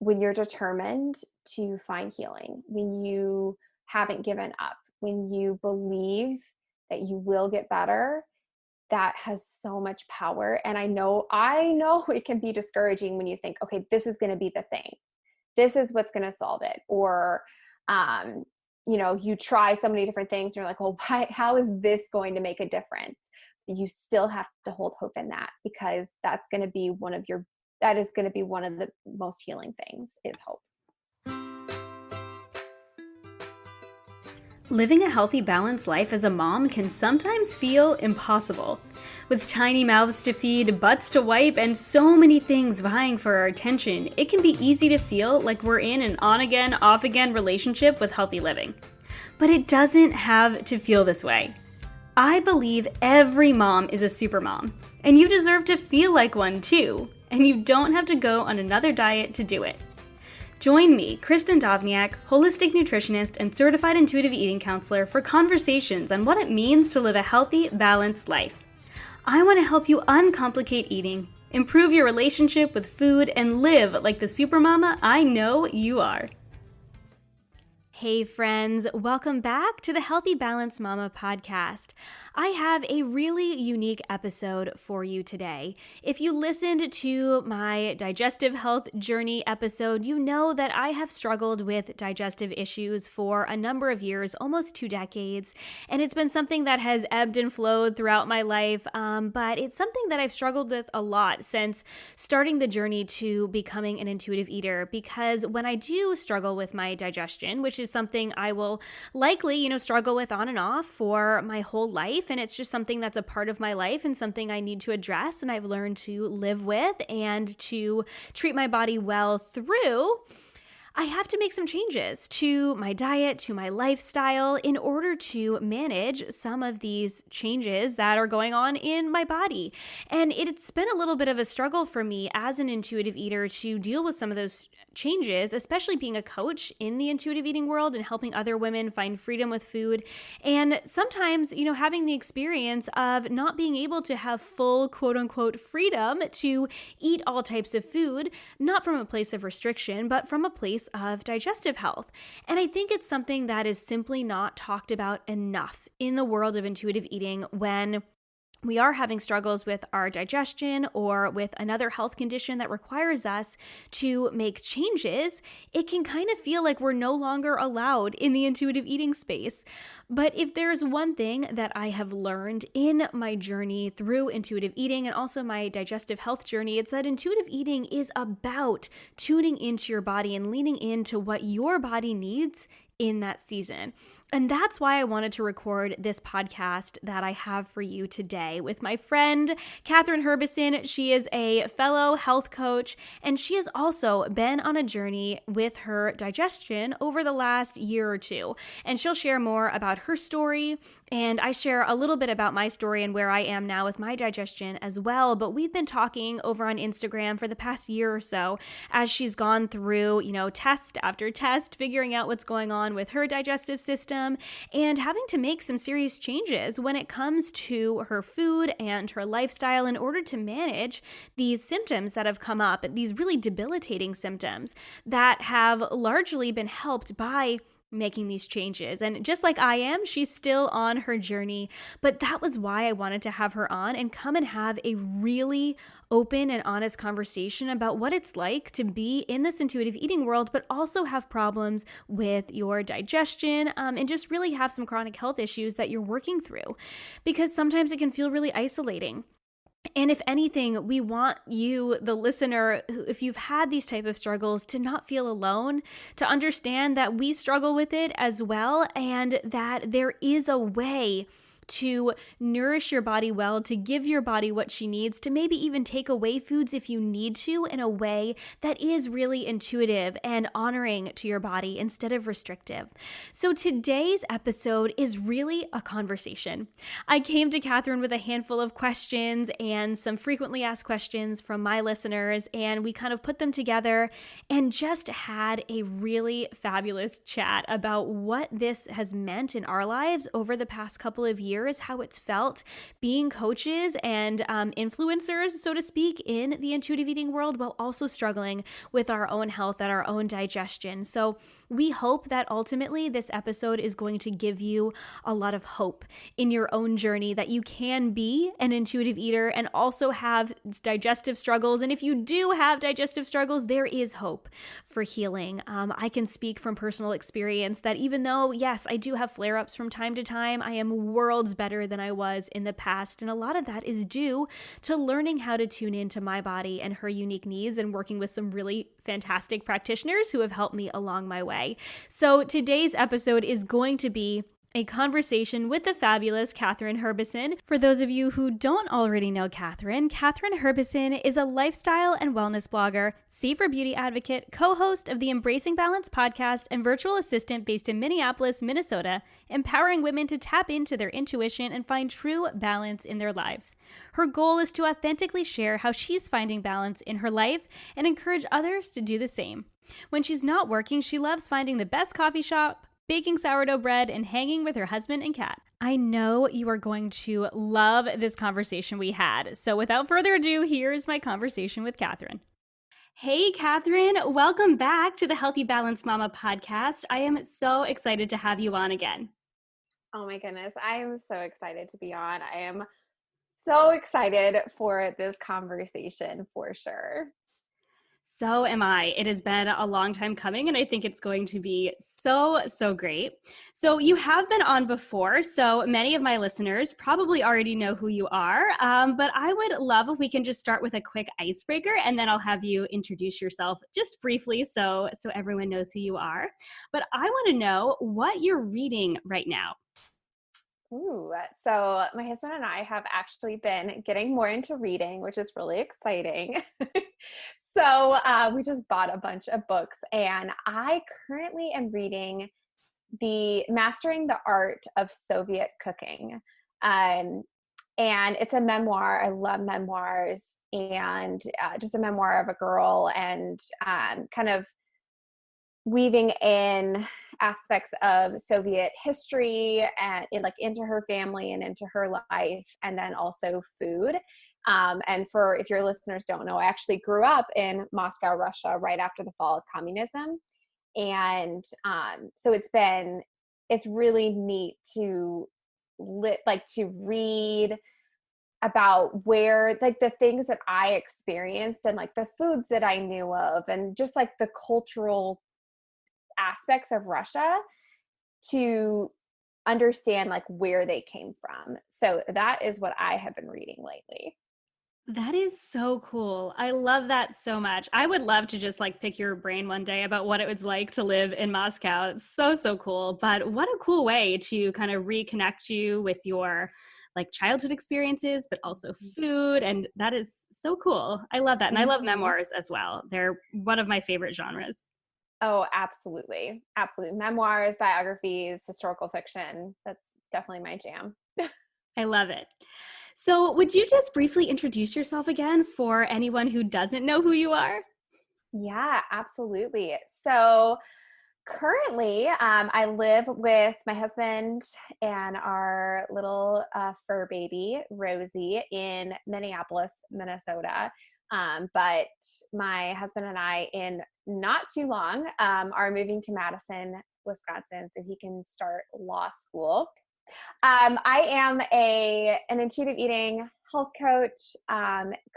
when you're determined to find healing, when you haven't given up, when you believe that you will get better, that has so much power. And I know it can be discouraging when you think, okay, this is going to be the thing. This is what's going to solve it. Or, you try so many different things and you're like, well, how is this going to make a difference? You still have to hold hope in that, because that's going to be one of the most healing things, is hope. Living a healthy, balanced life as a mom can sometimes feel impossible. With tiny mouths to feed, butts to wipe, and so many things vying for our attention, it can be easy to feel like we're in an on-again, off-again relationship with healthy living. But it doesn't have to feel this way. I believe every mom is a super mom, and you deserve to feel like one too, and you don't have to go on another diet to do it. Join me, Kristin Dovbniak, holistic nutritionist and certified intuitive eating counselor, for conversations on what it means to live a healthy, balanced life. I want to help you uncomplicate eating, improve your relationship with food, and live like the supermama I know you are. Hey friends, welcome back to the Healthy Balanced Mama podcast. I have a really unique episode for you today. If you listened to my digestive health journey episode, you know that I have struggled with digestive issues for a number of years, almost 2 decades, and it's been something that has ebbed and flowed throughout my life, but it's something that I've struggled with a lot since starting the journey to becoming an intuitive eater, because when I do struggle with my digestion, which is something I will likely, struggle with on and off for my whole life. And it's just something that's a part of my life and something I need to address. And I've learned to live with and to treat my body well through. I have to make some changes to my diet, to my lifestyle, in order to manage some of these changes that are going on in my body. And it's been a little bit of a struggle for me as an intuitive eater to deal with some of those changes, especially being a coach in the intuitive eating world and helping other women find freedom with food. And sometimes, having the experience of not being able to have full, quote unquote, freedom to eat all types of food, not from a place of restriction, but from a place of digestive health. And I think it's something that is simply not talked about enough in the world of intuitive eating when we are having struggles with our digestion or with another health condition that requires us to make changes. It can kind of feel like we're no longer allowed in the intuitive eating space. But if there's one thing that I have learned in my journey through intuitive eating and also my digestive health journey, it's that intuitive eating is about tuning into your body and leaning into what your body needs in that season. And that's why I wanted to record this podcast that I have for you today with my friend, Katherine Herbison. She is a fellow health coach, and she has also been on a journey with her digestion over the last year or two. And she'll share more about her story, and I share a little bit about my story and where I am now with my digestion as well. But we've been talking over on Instagram for the past year or so as she's gone through, test after test, figuring out what's going on with her digestive system and having to make some serious changes when it comes to her food and her lifestyle in order to manage these symptoms that have come up, these really debilitating symptoms that have largely been helped by making these changes. And just like I am, she's still on her journey. But that was why I wanted to have her on and come and have a really open and honest conversation about what it's like to be in this intuitive eating world, but also have problems with your digestion and just really have some chronic health issues that you're working through, because sometimes it can feel really isolating. And if anything, we want you, the listener, if you've had these type of struggles, to not feel alone, to understand that we struggle with it as well, and that there is a way to nourish your body well, to give your body what she needs, to maybe even take away foods if you need to in a way that is really intuitive and honoring to your body instead of restrictive. So today's episode is really a conversation. I came to Katherine with a handful of questions and some frequently asked questions from my listeners, and we kind of put them together and just had a really fabulous chat about what this has meant in our lives over the past couple of years years how it's felt being coaches and influencers, so to speak, in the intuitive eating world, while also struggling with our own health and our own digestion. So we hope that ultimately this episode is going to give you a lot of hope in your own journey, that you can be an intuitive eater and also have digestive struggles. And if you do have digestive struggles, there is hope for healing. I can speak from personal experience that even though, yes, I do have flare-ups from time to time, I am worlds better than I was in the past. And a lot of that is due to learning how to tune into my body and her unique needs and working with some really fantastic practitioners who have helped me along my way. So today's episode is going to be a conversation with the fabulous Katherine Herbison. For those of you who don't already know Katherine Herbison is a lifestyle and wellness blogger, safer beauty advocate, co-host of the Embracing Balance podcast, and virtual assistant based in Minneapolis, Minnesota, empowering women to tap into their intuition and find true balance in their lives. Her goal is to authentically share how she's finding balance in her life and encourage others to do the same. When she's not working, she loves finding the best coffee shop, baking sourdough bread, and hanging with her husband and cat. I know you are going to love this conversation we had. So without further ado, here's my conversation with Katherine. Hey, Katherine, welcome back to the Healthy Balance Mama podcast. I am so excited to have you on again. Oh my goodness. I am so excited to be on. I am so excited for this conversation for sure. So am I. It has been a long time coming, and I think it's going to be so great. So you have been on before, so many of my listeners probably already know who you are, but I would love if we can just start with a quick icebreaker, and then I'll have you introduce yourself just briefly so everyone knows who you are. But I want to know what you're reading right now. Ooh, so my husband and I have actually been getting more into reading, which is really exciting. So we just bought a bunch of books, and I currently am reading the Mastering the Art of Soviet Cooking. And it's a memoir. I love memoirs, and just a memoir of a girl, and kind of weaving in aspects of Soviet history and into her family and into her life, and then also food. And for, if your listeners don't know, I actually grew up in Moscow, Russia, right after the fall of communism. And so it's really neat to read about where, the things that I experienced and the foods that I knew of, and just the cultural aspects of Russia, to understand where they came from. So that is what I have been reading lately. That is so cool. I love that so much. I would love to just pick your brain one day about what it was like to live in Moscow. It's so cool. But what a cool way to kind of reconnect you with your childhood experiences, but also food. And that is so cool. I love that. And I love memoirs as well. They're one of my favorite genres. Oh, absolutely. Absolutely. Memoirs, biographies, historical fiction. That's definitely my jam. I love it. So would you just briefly introduce yourself again for anyone who doesn't know who you are? Yeah, absolutely. So currently, I live with my husband and our little fur baby, Rosie, in Minneapolis, Minnesota. But my husband and I, in not too long, are moving to Madison, Wisconsin, so he can start law school. I am an intuitive eating health coach,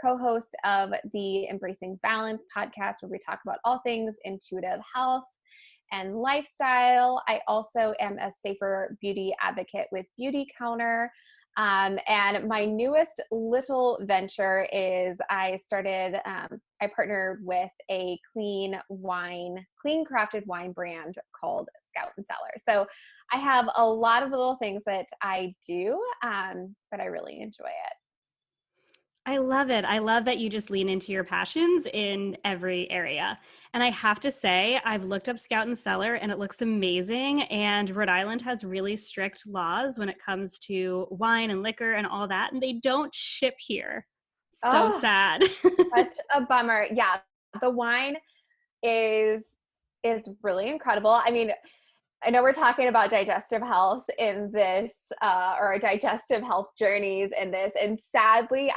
co-host of the Embracing Balance podcast, where we talk about all things intuitive health and lifestyle. I also am a safer beauty advocate with Beauty Counter. And my newest little venture is I partnered with a clean crafted wine brand called Scout and Cellar. So I have a lot of little things that I do, but I really enjoy it. I love it. I love that you just lean into your passions in every area. And I have to say, I've looked up Scout and Cellar and it looks amazing. And Rhode Island has really strict laws when it comes to wine and liquor and all that. And they don't ship here. So sad. Such a bummer. Yeah. The wine is really incredible. I mean, I know we're talking about digestive health in this, or digestive health journeys in this. And sadly,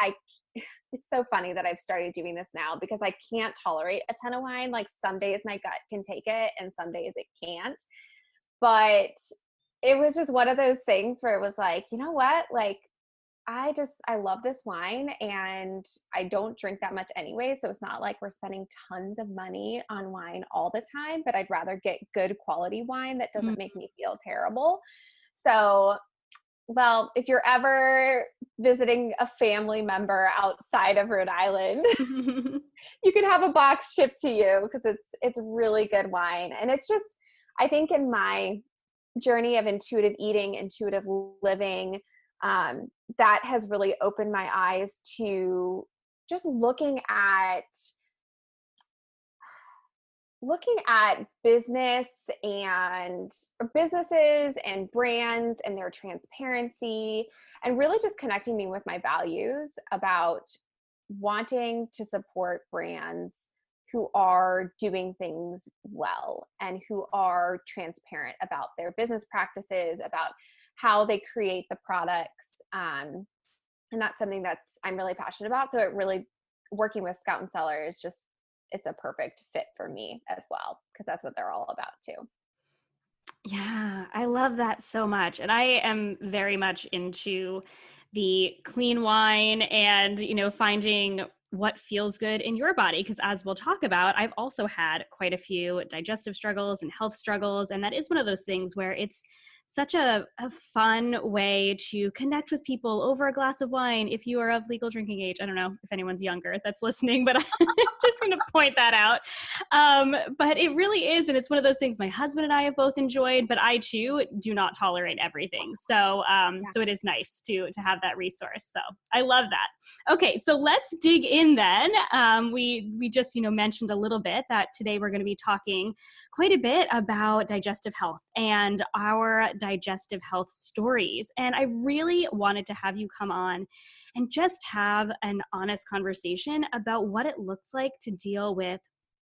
it's so funny that I've started doing this now because I can't tolerate a ton of wine. Like some days my gut can take it and some days it can't. But it was just one of those things where it was like, you know what? Like, I love this wine and I don't drink that much anyway. So it's not like we're spending tons of money on wine all the time, but I'd rather get good quality wine that doesn't make me feel terrible. So, well, if you're ever visiting a family member outside of Rhode Island, you can have a box shipped to you because it's really good wine. And it's just, I think in my journey of intuitive eating, intuitive living, that has really opened my eyes to just looking at businesses and brands and their transparency, and really just connecting me with my values about wanting to support brands who are doing things well and who are transparent about their business practices, about how they create the products. And that's something I'm really passionate about. So it really, working with Scout and Cellar is just, it's a perfect fit for me as well, because that's what they're all about too. Yeah, I love that so much. And I am very much into the clean wine and, finding what feels good in your body. Because as we'll talk about, I've also had quite a few digestive struggles and health struggles. And that is one of those things where it's such a fun way to connect with people over a glass of wine if you are of legal drinking age. I don't know if anyone's younger that's listening, but I'm just going to point that out. But it really is. And it's one of those things my husband and I have both enjoyed, but I too do not tolerate everything. So so it is nice to have that resource. So I love that. Okay, so let's dig in then. We just, mentioned a little bit that today we're going to be talking quite a bit about digestive health and our digestive health stories. And I really wanted to have you come on and just have an honest conversation about what it looks like to deal with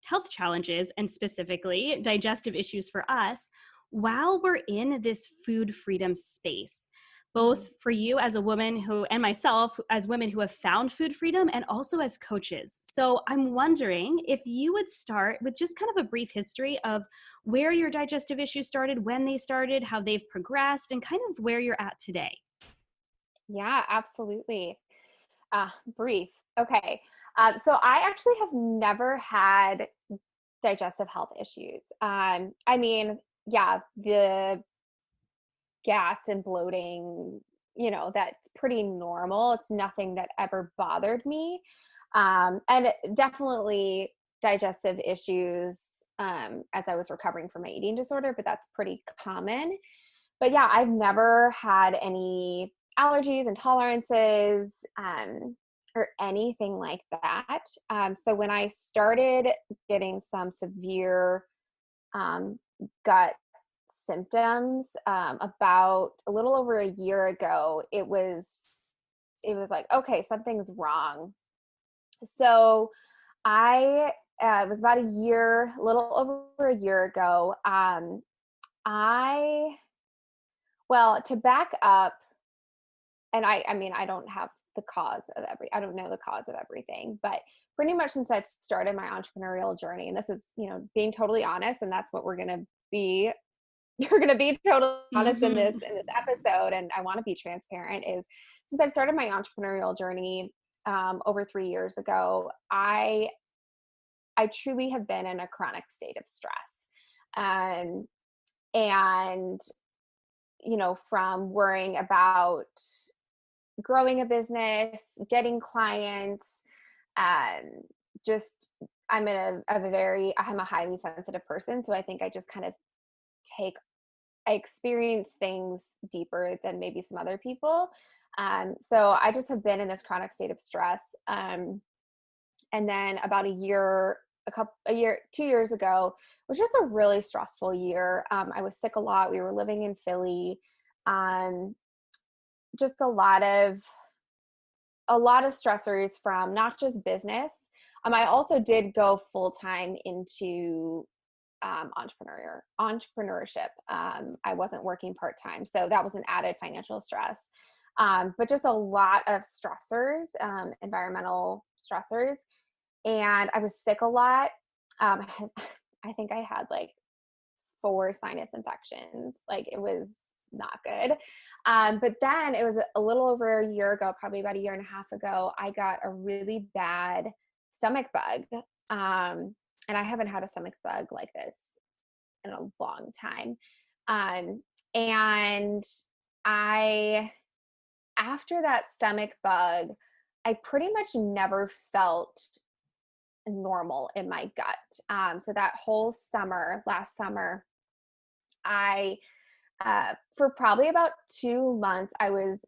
health challenges and specifically digestive issues for us while we're in this food freedom space. Both for you as a woman and myself as women who have found food freedom and also as coaches. So I'm wondering if you would start with just kind of a brief history of where your digestive issues started, when they started, how they've progressed, and kind of where you're at today. Yeah, absolutely. Brief. Okay. So I actually have never had digestive health issues. I mean, yeah, the gas and bloating, that's pretty normal. It's nothing that ever bothered me. And definitely digestive issues as I was recovering from my eating disorder, but that's pretty common. But yeah, I've never had any allergies, intolerances, or anything like that. So when I started getting some severe gut symptoms about a little over a year ago, it was like, okay, something's wrong. So it was about a little over a year ago. To back up, and I mean, I don't know the cause of everything, but pretty much since I've started my entrepreneurial journey, and this is, being totally honest, and that's what we're going to be, you're going to be totally honest in this episode. And I want to be transparent, is since I've started my entrepreneurial journey, over 3 years ago, I truly have been in a chronic state of stress. And, from worrying about growing a business, getting clients, just, I'm a highly sensitive person. So I think I just kind of I experience things deeper than maybe some other people. So I just have been in this chronic state of stress. And then about 2 years ago, was just a really stressful year. I was sick a lot. We were living in Philly. Just a lot of stressors from not just business. I also did go full time into entrepreneurship. I wasn't working part-time, so that was an added financial stress. But just a lot of stressors, environmental stressors. And I was sick a lot. I think I had like 4 sinus infections. Like it was not good. But then it was a little over a year ago, probably about a year and a half ago, I got a really bad stomach bug. And I haven't had a stomach bug like this in a long time. And after that stomach bug, I pretty much never felt normal in my gut. So that whole summer, last summer, I, for probably about 2 months, I was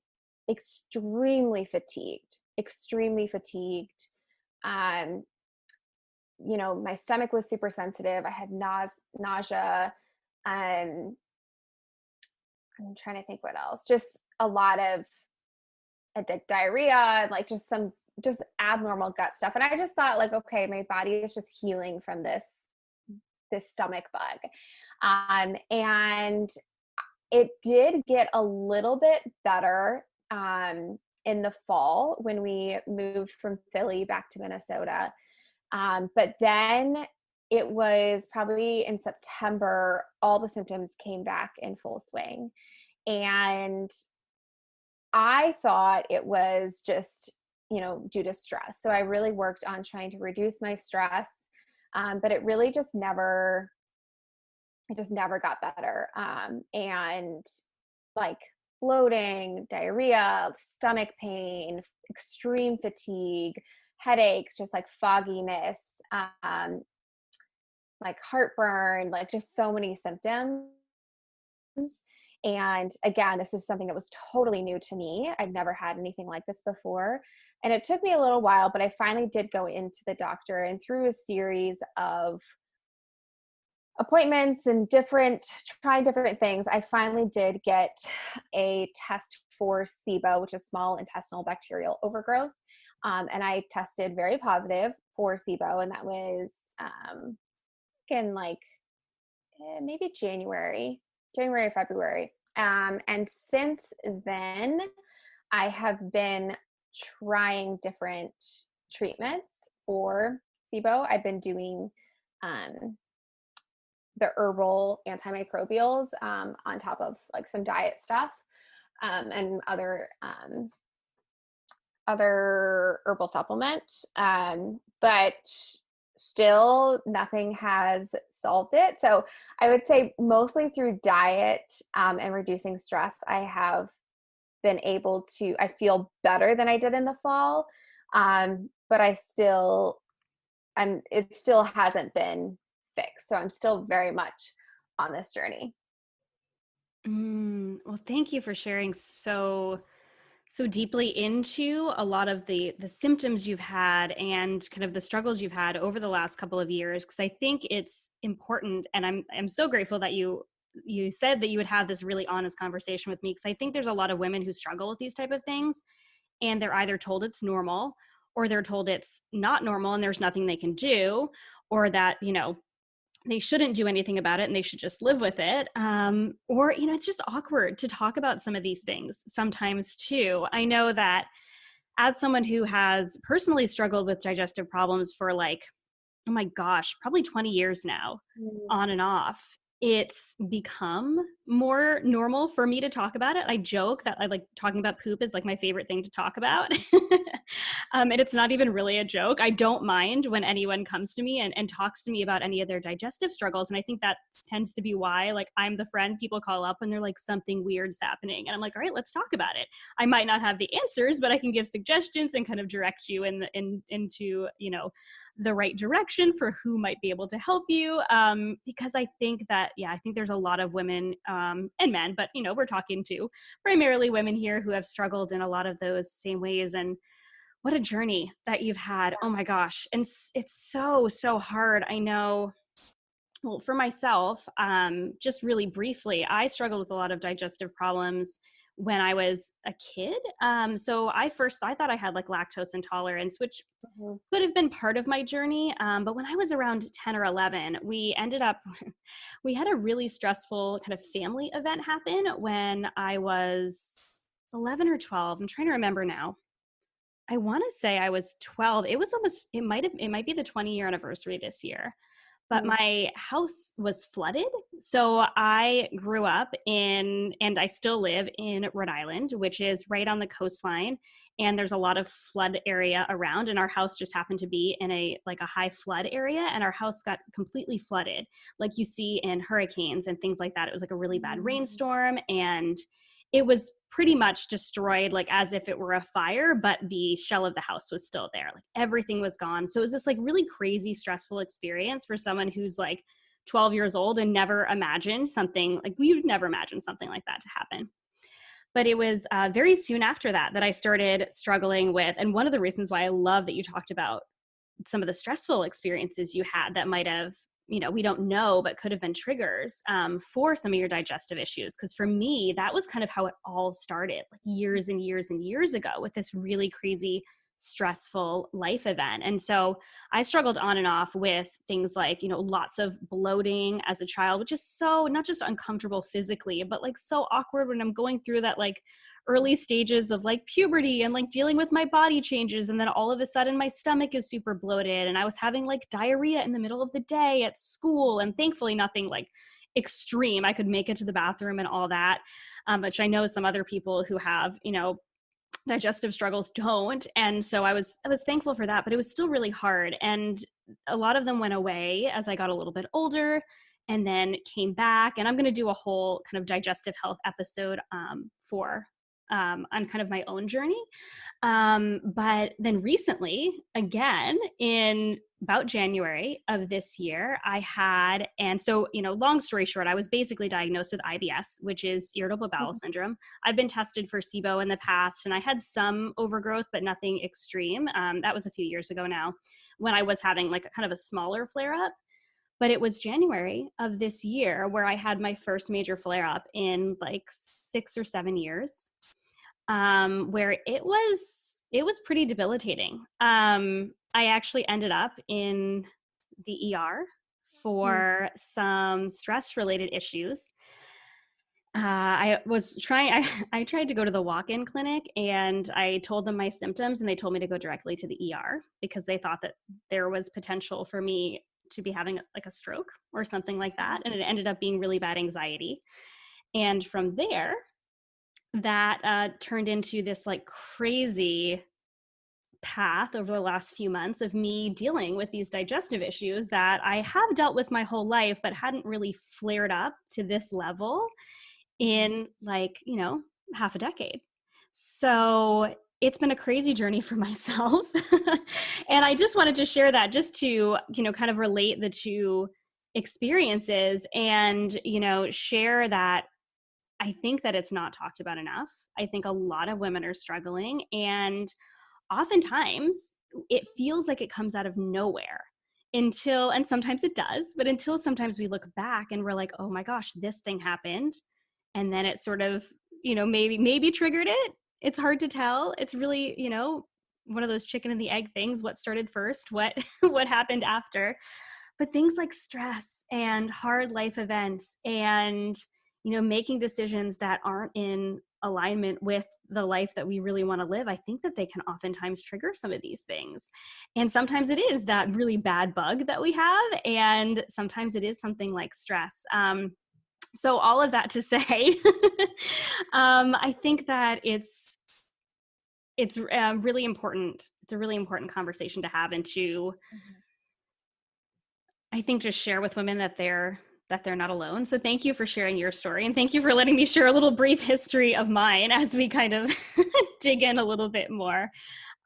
extremely fatigued, extremely fatigued. Um, my stomach was super sensitive. I had nausea. Um, I'm trying to think what else. Just a lot of diarrhea, like just abnormal gut stuff. And I just thought like, okay, my body is just healing from this stomach bug. And it did get a little bit better in the fall when we moved from Philly back to Minnesota. But then it was probably in September, all the symptoms came back in full swing. And I thought it was just, due to stress. So I really worked on trying to reduce my stress. But it really just never got better. And like bloating, diarrhea, stomach pain, extreme fatigue, headaches, just like fogginess, like heartburn, like just so many symptoms. And again, this is something that was totally new to me. I've never had anything like this before. And it took me a little while, but I finally did go into the doctor, and through a series of appointments and trying different things, I finally did get a test for SIBO, which is small intestinal bacterial overgrowth. And I tested very positive for SIBO, and that was in like maybe January or February. And since then, I have been trying different treatments for SIBO. I've been doing the herbal antimicrobials on top of like some diet stuff and other herbal supplements. But still nothing has solved it. So I would say mostly through diet and reducing stress, I have been able to, I feel better than I did in the fall. But it still hasn't been fixed. So I'm still very much on this journey. Well, thank you for sharing so deeply into a lot of the symptoms you've had and kind of the struggles you've had over the last couple of years, because I think it's important, and I'm so grateful that you said that you would have this really honest conversation with me, because I think there's a lot of women who struggle with these type of things, and they're either told it's normal, or they're told it's not normal and there's nothing they can do, or that they shouldn't do anything about it and they should just live with it. Or, it's just awkward to talk about some of these things sometimes too. I know that as someone who has personally struggled with digestive problems for like, oh my gosh, probably 20 years now, on and off, it's become more normal for me to talk about it. I joke that I like talking about poop is like my favorite thing to talk about. And it's not even really a joke. I don't mind when anyone comes to me and talks to me about any of their digestive struggles. And I think that tends to be why, like, I'm the friend people call up when they're like, something weird's happening. And I'm like, all right, let's talk about it. I might not have the answers, but I can give suggestions and kind of direct you into, the right direction for who might be able to help you. Because I think that, I think there's a lot of women and men, but, we're talking to primarily women here who have struggled in a lot of those same ways. And what a journey that you've had. Oh my gosh. And it's so, so hard. I know. Well, for myself, just really briefly, I struggled with a lot of digestive problems when I was a kid. So I thought I had like lactose intolerance, which Mhm. could have been part of my journey. But when I was around 10 or 11, we ended up, we had a really stressful kind of family event happen when I was 11 or 12. I'm trying to remember now. I want to say I was 12. It was almost, it might be the 20-year anniversary this year, but Mm. my house was flooded. So I grew up in, and I still live in Rhode Island, which is right on the coastline. And there's a lot of flood area around. And our house just happened to be in a like a high flood area. And our house got completely flooded, like you see in hurricanes and things like that. It was like a really bad Mm. rainstorm. And it was pretty much destroyed like as if it were a fire, but the shell of the house was still there. Like everything was gone. So it was this like really crazy, stressful experience for someone who's like 12 years old and never imagined something like we would never imagine something like that to happen. But it was very soon after that that I started struggling with. And one of the reasons why I love that you talked about some of the stressful experiences you had that might have, we don't know, but could have been triggers for some of your digestive issues. Because for me, that was kind of how it all started, like years and years and years ago, with this really crazy, stressful life event. And so I struggled on and off with things like, lots of bloating as a child, which is so not just uncomfortable physically, but like so awkward when I'm going through that like early stages of like puberty and like dealing with my body changes. And then all of a sudden my stomach is super bloated and I was having like diarrhea in the middle of the day at school. And thankfully nothing like extreme. I could make it to the bathroom and all that, which I know some other people who have, digestive struggles don't. And so I was thankful for that, but it was still really hard. And a lot of them went away as I got a little bit older and then came back. And I'm going to do a whole kind of digestive health episode on kind of my own journey. But then recently, again, in about January of this year, I had, and so, long story short, I was basically diagnosed with IBS, which is irritable bowel Mhm. syndrome. I've been tested for SIBO in the past, and I had some overgrowth, but nothing extreme. That was a few years ago now when I was having like a kind of a smaller flare up. But it was January of this year where I had my first major flare up in like 6 or 7 years, where it was pretty debilitating. I actually ended up in the ER Mm. for some stress related issues. I was trying, I tried to go to the walk-in clinic and I told them my symptoms and they told me to go directly to the ER because they thought that there was potential for me to be having like a stroke or something like that. And it ended up being really bad anxiety. And from there, that turned into this like crazy path over the last few months of me dealing with these digestive issues that I have dealt with my whole life, but hadn't really flared up to this level Mhm. in like, half a decade. So it's been a crazy journey for myself. And I just wanted to share that just to, kind of relate the two experiences and, share that I think that it's not talked about enough. I think a lot of women are struggling, and oftentimes it feels like it comes out of nowhere until, and sometimes it does, but until sometimes we look back and we're like, oh my gosh, this thing happened. And then it sort of, maybe triggered it. It's hard to tell. It's really, one of those chicken and the egg things. What started first? What, what happened after? But things like stress and hard life events and making decisions that aren't in alignment with the life that we really want to live, I think that they can oftentimes trigger some of these things. And sometimes it is that really bad bug that we have, and sometimes it is something like stress. So all of that to say, I think that it's really important. It's a really important conversation to have and to, Mhm. I think, just share with women that they're not alone. So thank you for sharing your story, and thank you for letting me share a little brief history of mine as we kind of dig in a little bit more.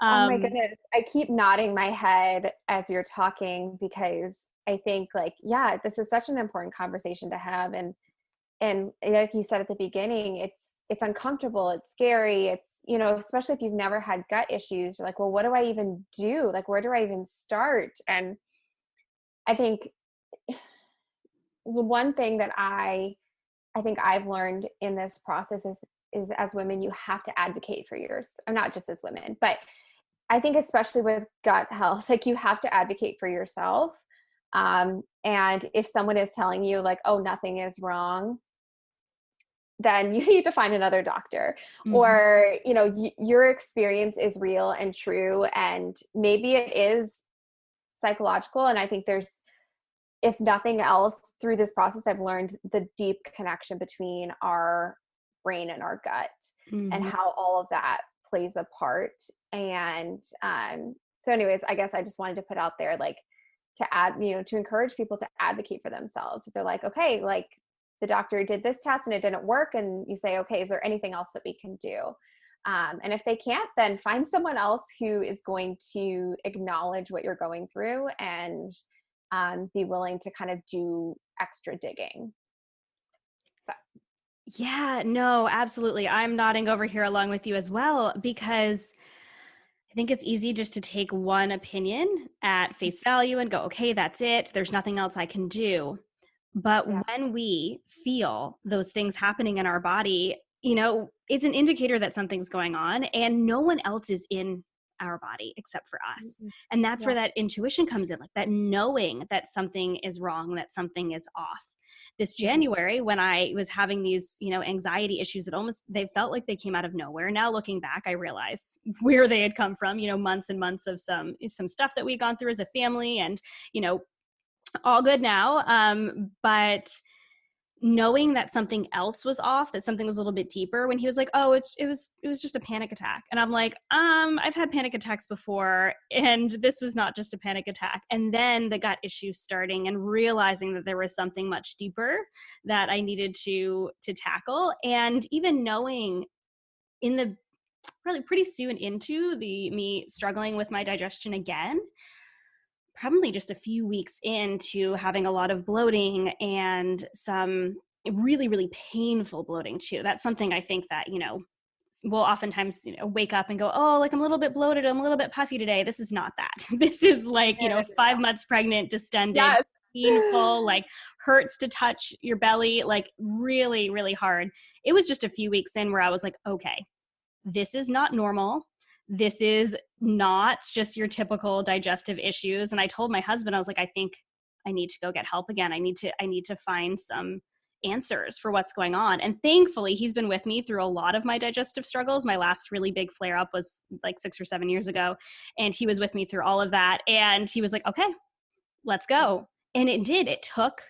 Oh my Um, goodness. I keep nodding my head as you're talking because I think like, yeah, this is such an important conversation to have. And like you said at the beginning, it's uncomfortable, it's scary, it's, especially if you've never had gut issues, you're like, well, what do I even do? Like, where do I even start? And I think the one thing that I think I've learned in this process is is as women, you have to advocate for yours, or not just as women, but I think especially with gut health, like you have to advocate for yourself. And if someone is telling you like, oh, nothing is wrong, then you need to find another doctor. Mhm. Or, you know, your experience is real and true. And maybe it is psychological. And I think there's, if nothing else, through this process, I've learned the deep connection between our brain and our gut and Mhm. how all of that plays a part. And so, anyways, I guess I just wanted to put out there, like, to add, you know, to encourage people to advocate for themselves. If they're like, okay, like the doctor did this test and it didn't work, and you say, okay, is there anything else that we can do? And if they can't, then find someone else who is going to acknowledge what you're going through and be willing to kind of do extra digging. So, Yeah, no, absolutely. I'm nodding over here along with you as well, because I think it's easy just to take one opinion at face value and go, okay, that's it. There's nothing else I can do. But yeah. when we feel those things happening in our body, you know, it's an indicator that something's going on and no one else is in our body except for us. Mm-mm. And that's Yeah. where that intuition comes in, like that knowing that something is wrong, that something is off. This Mm-hmm. January, when I was having these, you know, anxiety issues that almost, they felt like they came out of nowhere. Now looking back, I realize where they had come from, you know, months and months of some stuff that we'd gone through as a family, and, you know, all good now. But knowing that something else was off, that something was a little bit deeper, when he was like, oh, it was just a panic attack. And I'm like, I've had panic attacks before, and this was not just a panic attack. And then the gut issues starting, and realizing that there was something much deeper that I needed to tackle. And even knowing in the really pretty soon into the me struggling with my digestion again, probably just a few weeks into having a lot of bloating and some really, really painful bloating too. That's something I think that, you know, we'll oftentimes, you know, wake up and go, oh, like I'm a little bit bloated, I'm a little bit puffy today. This is not that. This is like, you know, 5 months pregnant, distended, Yes. painful, like hurts to touch your belly, like really, really hard. It was just a few weeks in where I was like, okay, this is not normal. This is not just your typical digestive issues. And I told my husband, I was like, I think I need to go get help again. I need to find some answers for what's going on. And thankfully, he's been with me through a lot of my digestive struggles. My last really big flare up was like 6 or 7 years ago. And he was with me through all of that. And he was like, okay, let's go. And it did. It took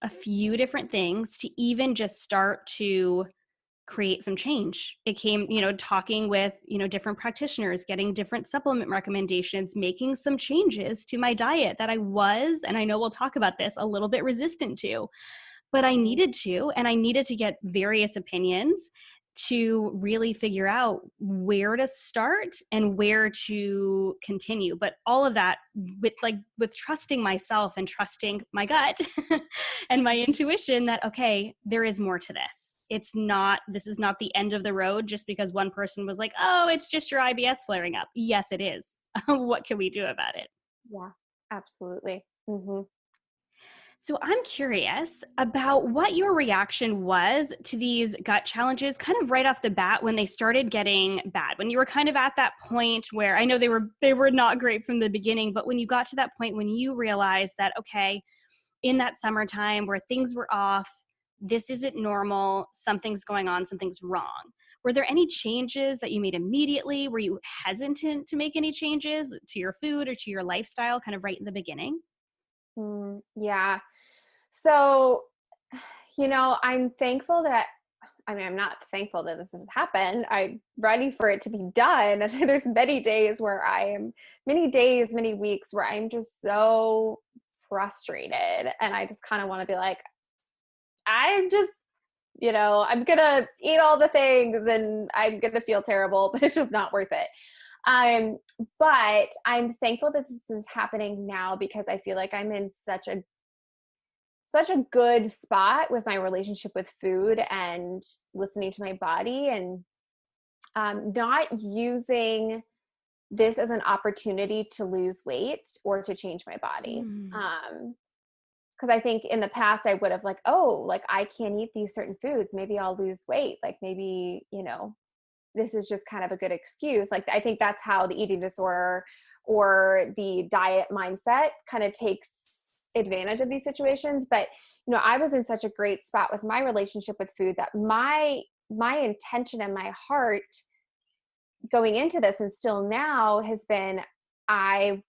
a few different things to even just start to create some change. It came, you know, talking with, you know, different practitioners, getting different supplement recommendations, making some changes to my diet that I was, and I know we'll talk about this, a little bit resistant to, but I needed to, and I needed to get various opinions to really figure out where to start and where to continue. But all of that with trusting myself and trusting my gut and my intuition that, okay, there is more to this. This is not the end of the road just because one person was like, oh, it's just your IBS flaring up. Yes, it is. What can we do about it? Yeah, absolutely. Mm-hmm. So I'm curious about what your reaction was to these gut challenges kind of right off the bat when they started getting bad. When you were kind of at that point where I know they were not great from the beginning, but when you got to that point when you realized that, okay, in that summertime where things were off, this isn't normal, something's going on, something's wrong. Were there any changes that you made immediately? Were you hesitant to make any changes to your food or to your lifestyle kind of right in the beginning? Yeah. So, you know, I'm thankful that, I mean, I'm not thankful that this has happened. I'm ready for it to be done. And there's many days where many days, many weeks where I'm just so frustrated. And I just kind of want to be like, I'm just, you know, I'm going to eat all the things and I'm going to feel terrible, but it's just not worth it. Um, but I'm thankful that this is happening now because I feel like I'm in such a good spot with my relationship with food and listening to my body, and not using this as an opportunity to lose weight or to change my body. Mm. because I think in the past I would have like, oh, like I can't eat these certain foods. Maybe I'll lose weight. Like maybe, this is just kind of a good excuse. Like I think that's how the eating disorder or the diet mindset kind of takes advantage of these situations. But, I was in such a great spot with my relationship with food that my intention and my heart going into this and still now has been, I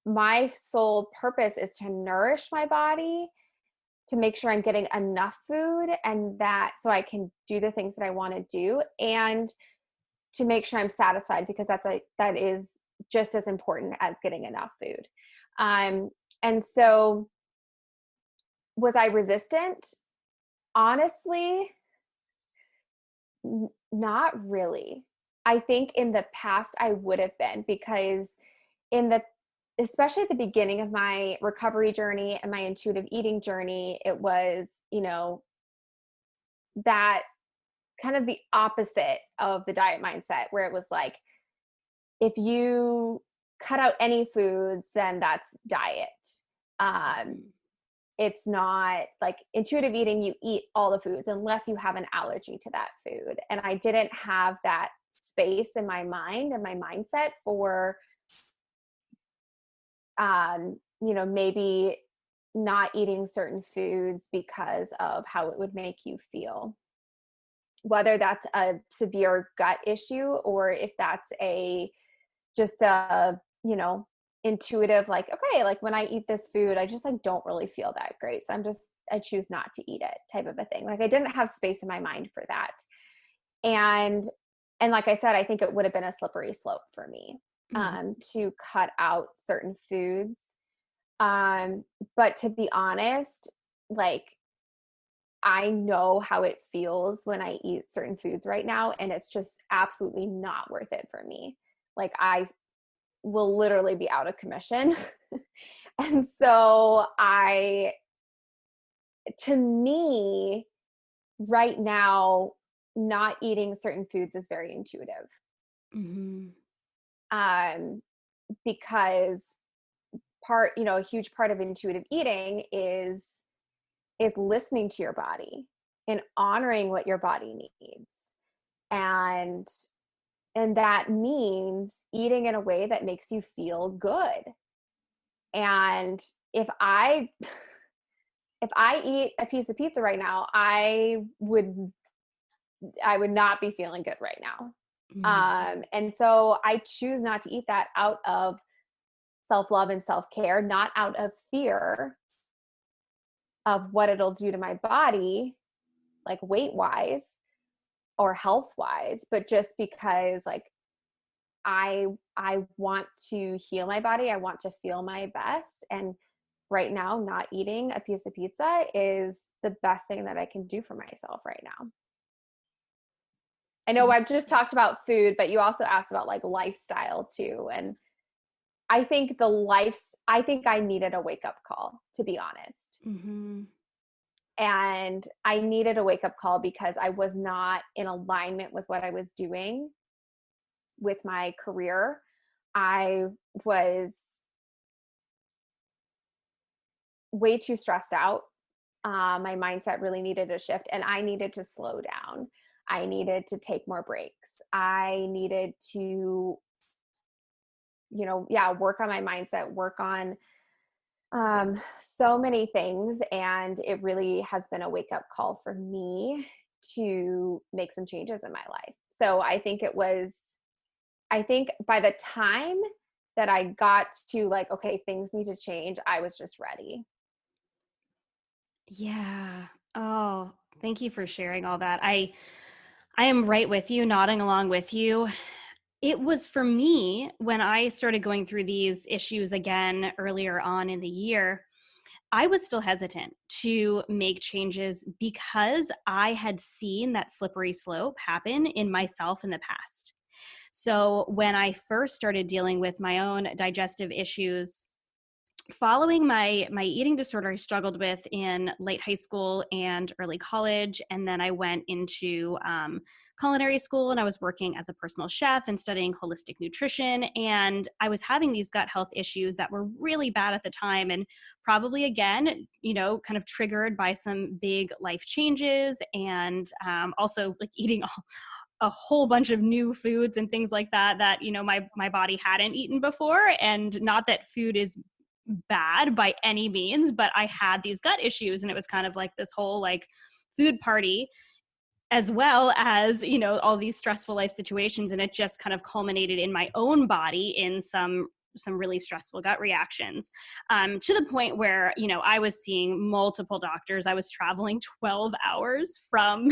my sole purpose is to nourish my body, to make sure I'm getting enough food, and that so I can do the things that I want to do, and to make sure I'm satisfied, because that is just as important as getting enough food. And so was I resistant? Honestly, not really. I think in the past I would have been, because especially at the beginning of my recovery journey and my intuitive eating journey, it was, that kind of the opposite of the diet mindset, where it was like, if you cut out any foods, then that's diet. It's not like intuitive eating, you eat all the foods unless you have an allergy to that food. And I didn't have that space in my mind and my mindset for, maybe not eating certain foods because of how it would make you feel. Whether that's a severe gut issue, or if that's just a, intuitive, like, okay, like when I eat this food, I just like don't really feel that great. So I choose not to eat it type of a thing. Like I didn't have space in my mind for that. And like I said, I think it would have been a slippery slope for me, to cut out certain foods. But to be honest, like I know how it feels when I eat certain foods right now, and it's just absolutely not worth it for me. Like I will literally be out of commission. And so to me, right now, not eating certain foods is very intuitive. Because a huge part of intuitive eating is listening to your body and honoring what your body needs. And that means eating in a way that makes you feel good. And if I eat a piece of pizza right now, I would not be feeling good right now. And so I choose not to eat that out of self-love and self-care, not out of fear of what it'll do to my body, like weight-wise or health-wise, but just because like I want to heal my body. I want to feel my best. And right now, not eating a piece of pizza is the best thing that I can do for myself right now. I know I've just talked about food, but you also asked about like lifestyle too. And I think I needed a wake up call, to be honest. And I needed a wake up call because I was not in alignment with what I was doing with my career. I was way too stressed out. My mindset really needed a shift, and I needed to slow down. I needed to take more breaks. I needed to, work on my mindset, work on so many things. And it really has been a wake up call for me to make some changes in my life. So I think by the time that I got to like, okay, things need to change, I was just ready. Yeah. Oh, thank you for sharing all that. I am right with you, nodding along with you. It was for me when I started going through these issues again earlier on in the year, I was still hesitant to make changes because I had seen that slippery slope happen in myself in the past. So when I first started dealing with my own digestive issues, following my eating disorder I struggled with in late high school and early college, and then I went into culinary school and I was working as a personal chef and studying holistic nutrition. And I was having these gut health issues that were really bad at the time. And probably again, kind of triggered by some big life changes and also like eating a whole bunch of new foods and things like that my body hadn't eaten before. And not that food is bad by any means, but I had these gut issues, and it was kind of like this whole like food party, as well as all these stressful life situations, and it just kind of culminated in my own body in some really stressful gut reactions, to the point where I was seeing multiple doctors. I was traveling 12 hours from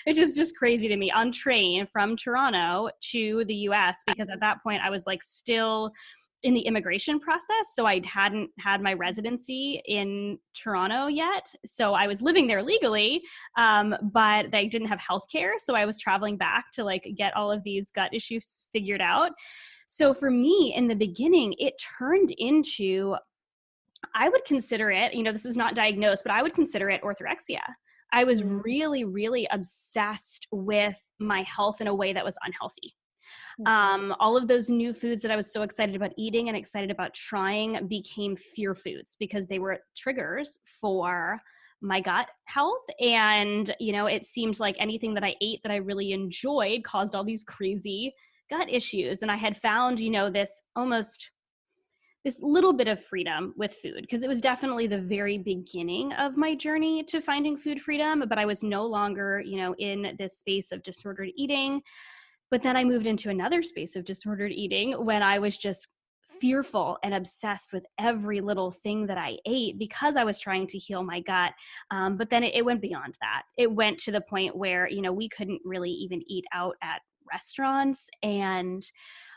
which is just crazy to me, on train from Toronto to the US, because at that point I was like still in the immigration process. So I hadn't had my residency in Toronto yet. So I was living there legally, but they didn't have healthcare. So I was traveling back to like get all of these gut issues figured out. So for me in the beginning, it turned into, I would consider it, this is not diagnosed, but I would consider it orthorexia. I was really, really obsessed with my health in a way that was unhealthy. All of those new foods that I was so excited about eating and excited about trying became fear foods because they were triggers for my gut health. And, it seemed like anything that I ate that I really enjoyed caused all these crazy gut issues. And I had found, this little bit of freedom with food, because it was definitely the very beginning of my journey to finding food freedom, but I was no longer, in this space of disordered eating. But then I moved into another space of disordered eating when I was just fearful and obsessed with every little thing that I ate because I was trying to heal my gut. But then it went beyond that. It went to the point where, we couldn't really even eat out at restaurants, and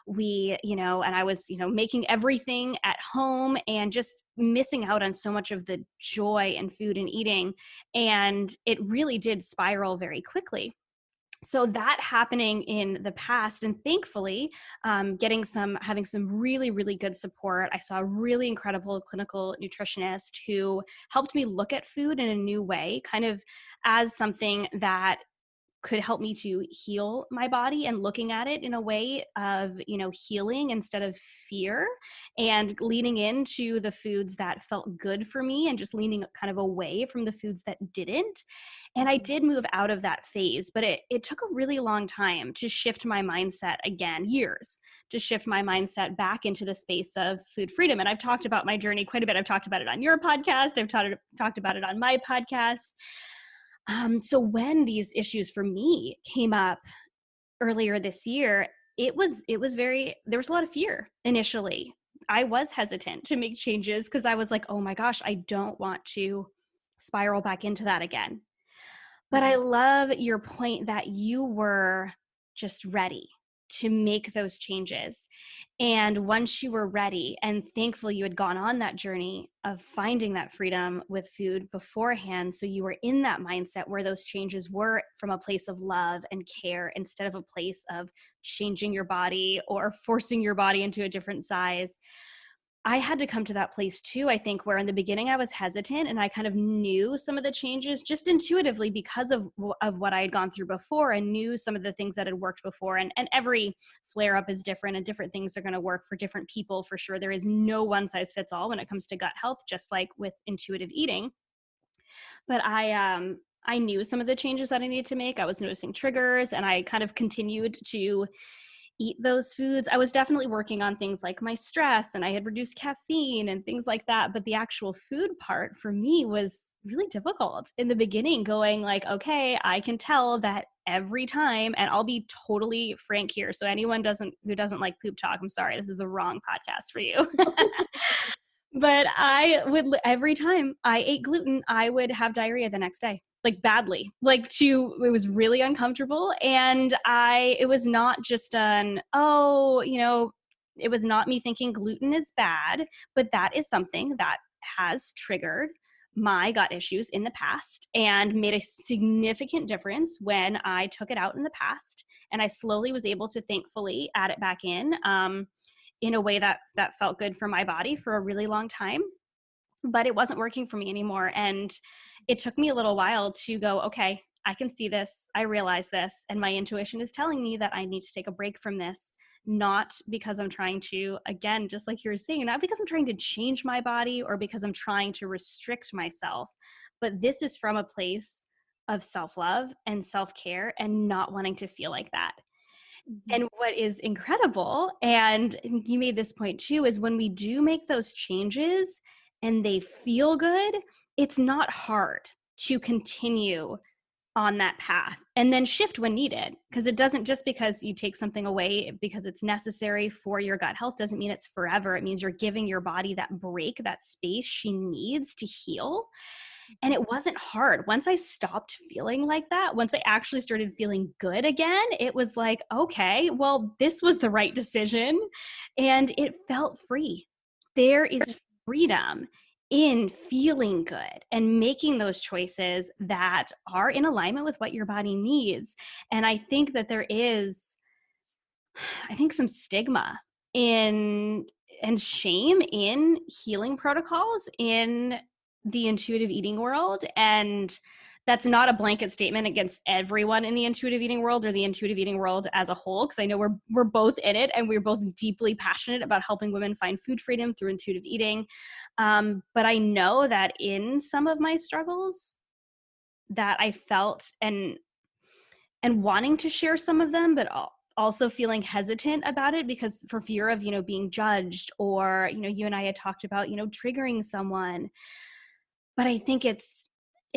and I was, making everything at home and just missing out on so much of the joy and food and eating. And it really did spiral very quickly. So that happening in the past, and thankfully having some really, really good support. I saw a really incredible clinical nutritionist who helped me look at food in a new way, kind of as something that could help me to heal my body, and looking at it in a way of, healing instead of fear, and leaning into the foods that felt good for me and just leaning kind of away from the foods that didn't. And I did move out of that phase, but it took a really long time to shift my mindset again, years, to shift my mindset back into the space of food freedom. And I've talked about my journey quite a bit. I've talked about it on your podcast. I've talked about it on my podcast. So when these issues for me came up earlier this year, there was a lot of fear initially. I was hesitant to make changes because I was like, oh my gosh, I don't want to spiral back into that again. But I love your point that you were just ready to make those changes. And once you were ready, and thankfully you had gone on that journey of finding that freedom with food beforehand, so you were in that mindset where those changes were from a place of love and care instead of a place of changing your body or forcing your body into a different size. I had to come to that place too, I think, where in the beginning I was hesitant and I kind of knew some of the changes just intuitively because of what I had gone through before, and knew some of the things that had worked before. And every flare up is different, and different things are going to work for different people for sure. There is no one size fits all when it comes to gut health, just like with intuitive eating. But I knew some of the changes that I needed to make. I was noticing triggers, and I kind of continued to eat those foods. I was definitely working on things like my stress, and I had reduced caffeine and things like that. But the actual food part for me was really difficult in the beginning, going like, okay, I can tell that every time, and I'll be totally frank here. So anyone who doesn't like poop talk, I'm sorry, this is the wrong podcast for you. But every time I ate gluten, I would have diarrhea the next day, like badly, it was really uncomfortable. And it was not just it was not me thinking gluten is bad, but that is something that has triggered my gut issues in the past and made a significant difference when I took it out in the past. And I slowly was able to thankfully add it back in a way that felt good for my body for a really long time, but it wasn't working for me anymore. And it took me a little while to go, okay, I can see this, I realize this, and my intuition is telling me that I need to take a break from this, not because I'm trying to, again, just like you were saying, not because I'm trying to change my body or because I'm trying to restrict myself, but this is from a place of self-love and self-care and not wanting to feel like that. Mm-hmm. And what is incredible, and you made this point too, is when we do make those changes and they feel good, it's not hard to continue on that path and then shift when needed. Because it doesn't, just because you take something away because it's necessary for your gut health doesn't mean it's forever. It means you're giving your body that break, that space she needs to heal. And it wasn't hard. Once I stopped feeling like that, once I actually started feeling good again, it was like, okay, well, this was the right decision. And it felt free. There is freedom in feeling good and making those choices that are in alignment with what your body needs. And I think that there is, I think, some stigma in and shame in healing protocols in the intuitive eating world. And that's not a blanket statement against everyone in the intuitive eating world or the intuitive eating world as a whole, because I know we're both in it and we're both deeply passionate about helping women find food freedom through intuitive eating. But I know that in some of my struggles that I felt and wanting to share some of them, but also feeling hesitant about it because for fear of, being judged or, you and I had talked about, triggering someone. But I think it's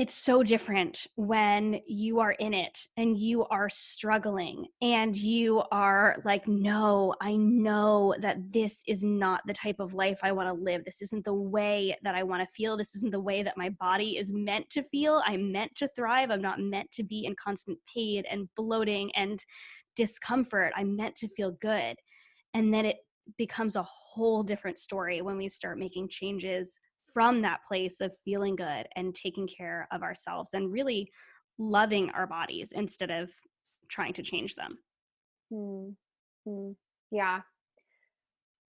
so different when you are in it and you are struggling and you are like, no, I know that this is not the type of life I want to live. This isn't the way that I want to feel. This isn't the way that my body is meant to feel. I'm meant to thrive. I'm not meant to be in constant pain and bloating and discomfort. I'm meant to feel good. And then it becomes a whole different story when we start making changes from that place of feeling good and taking care of ourselves and really loving our bodies instead of trying to change them. Mm-hmm. Yeah.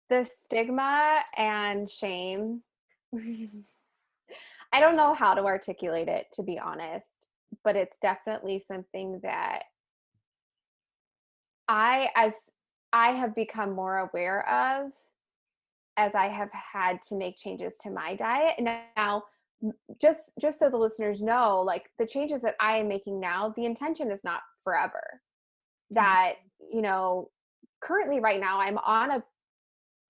The stigma and shame, I don't know how to articulate it, to be honest, but it's definitely something that as I have become more aware of as I have had to make changes to my diet. Now, just so the listeners know, like the changes that I am making now, the intention is not forever. That, currently right now I'm on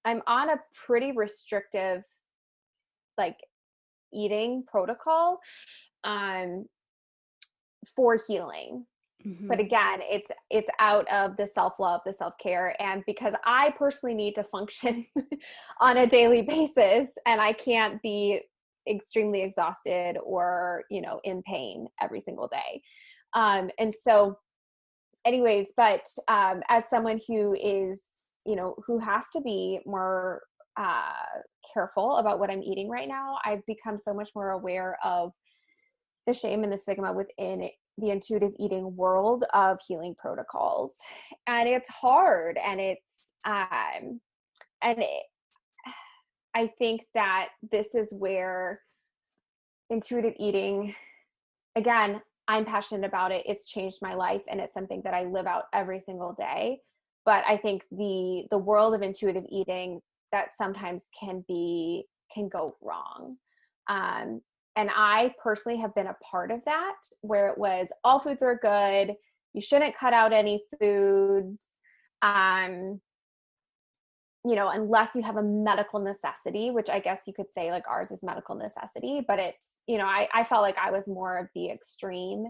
a pretty restrictive like eating protocol um for healing. But Mm-hmm. again, it's out of the self-love, the self-care, and because I personally need to function on a daily basis and I can't be extremely exhausted or, in pain every single day. And so anyways, but as someone who is, who has to be more careful about what I'm eating right now, I've become so much more aware of the shame and the stigma within the intuitive eating world of healing protocols. And it's hard, and I think that this is where intuitive eating, again, I'm passionate about it. It's changed my life and it's something that I live out every single day. But I think the world of intuitive eating, that sometimes can go wrong. And I personally have been a part of that, where it was all foods are good. You shouldn't cut out any foods. Unless you have a medical necessity, which I guess you could say like ours is medical necessity, but it's, I felt like I was more of the extreme.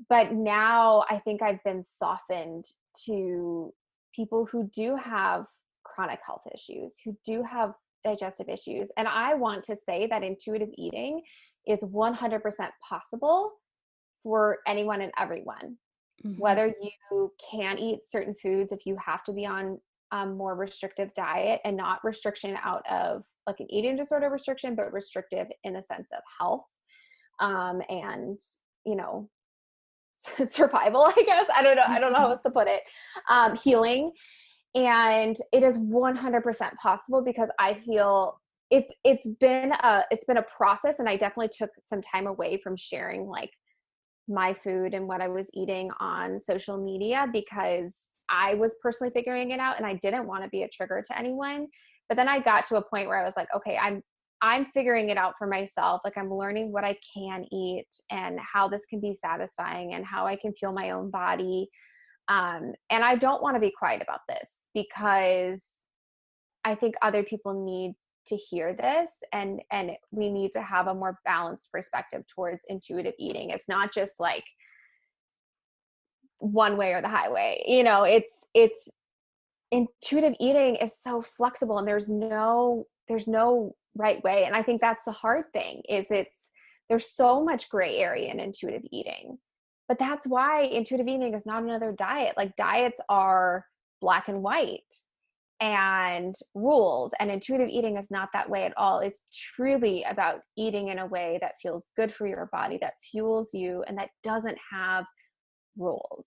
But now I think I've been softened to people who do have chronic health issues, who do have digestive issues. And I want to say that intuitive eating is 100% possible for anyone and everyone. Mm-hmm. Whether you can eat certain foods, if you have to be on a more restrictive diet, and not restriction out of like an eating disorder restriction, but restrictive in the sense of health, and, survival, I guess. I don't know how else to put it. Healing. And it is 100% possible, because I feel it's been a process, and I definitely took some time away from sharing like my food and what I was eating on social media because I was personally figuring it out and I didn't want to be a trigger to anyone. But then I got to a point where I was like, okay, I'm figuring it out for myself. Like I'm learning what I can eat and how this can be satisfying and how I can feel my own body. And I don't want to be quiet about this because I think other people need to hear this, and we need to have a more balanced perspective towards intuitive eating. It's not just like one way or the highway. You know, it's intuitive eating is so flexible and there's no right way. And I think that's the hard thing is there's so much gray area in intuitive eating. But that's why intuitive eating is not another diet. Like diets are black and white and rules, and intuitive eating is not that way at all. It's truly about eating in a way that feels good for your body, that fuels you, and that doesn't have rules.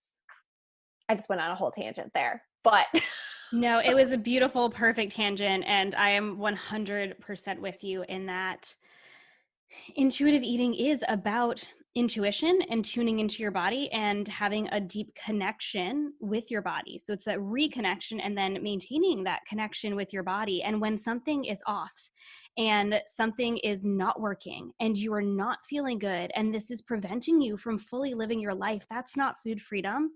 I just went on a whole tangent there, but No, it was a beautiful, perfect tangent. And I am 100% with you in that intuitive eating is about intuition and tuning into your body and having a deep connection with your body. So it's that reconnection and then maintaining that connection with your body. And when something is off and something is not working and you are not feeling good and this is preventing you from fully living your life, that's not food freedom.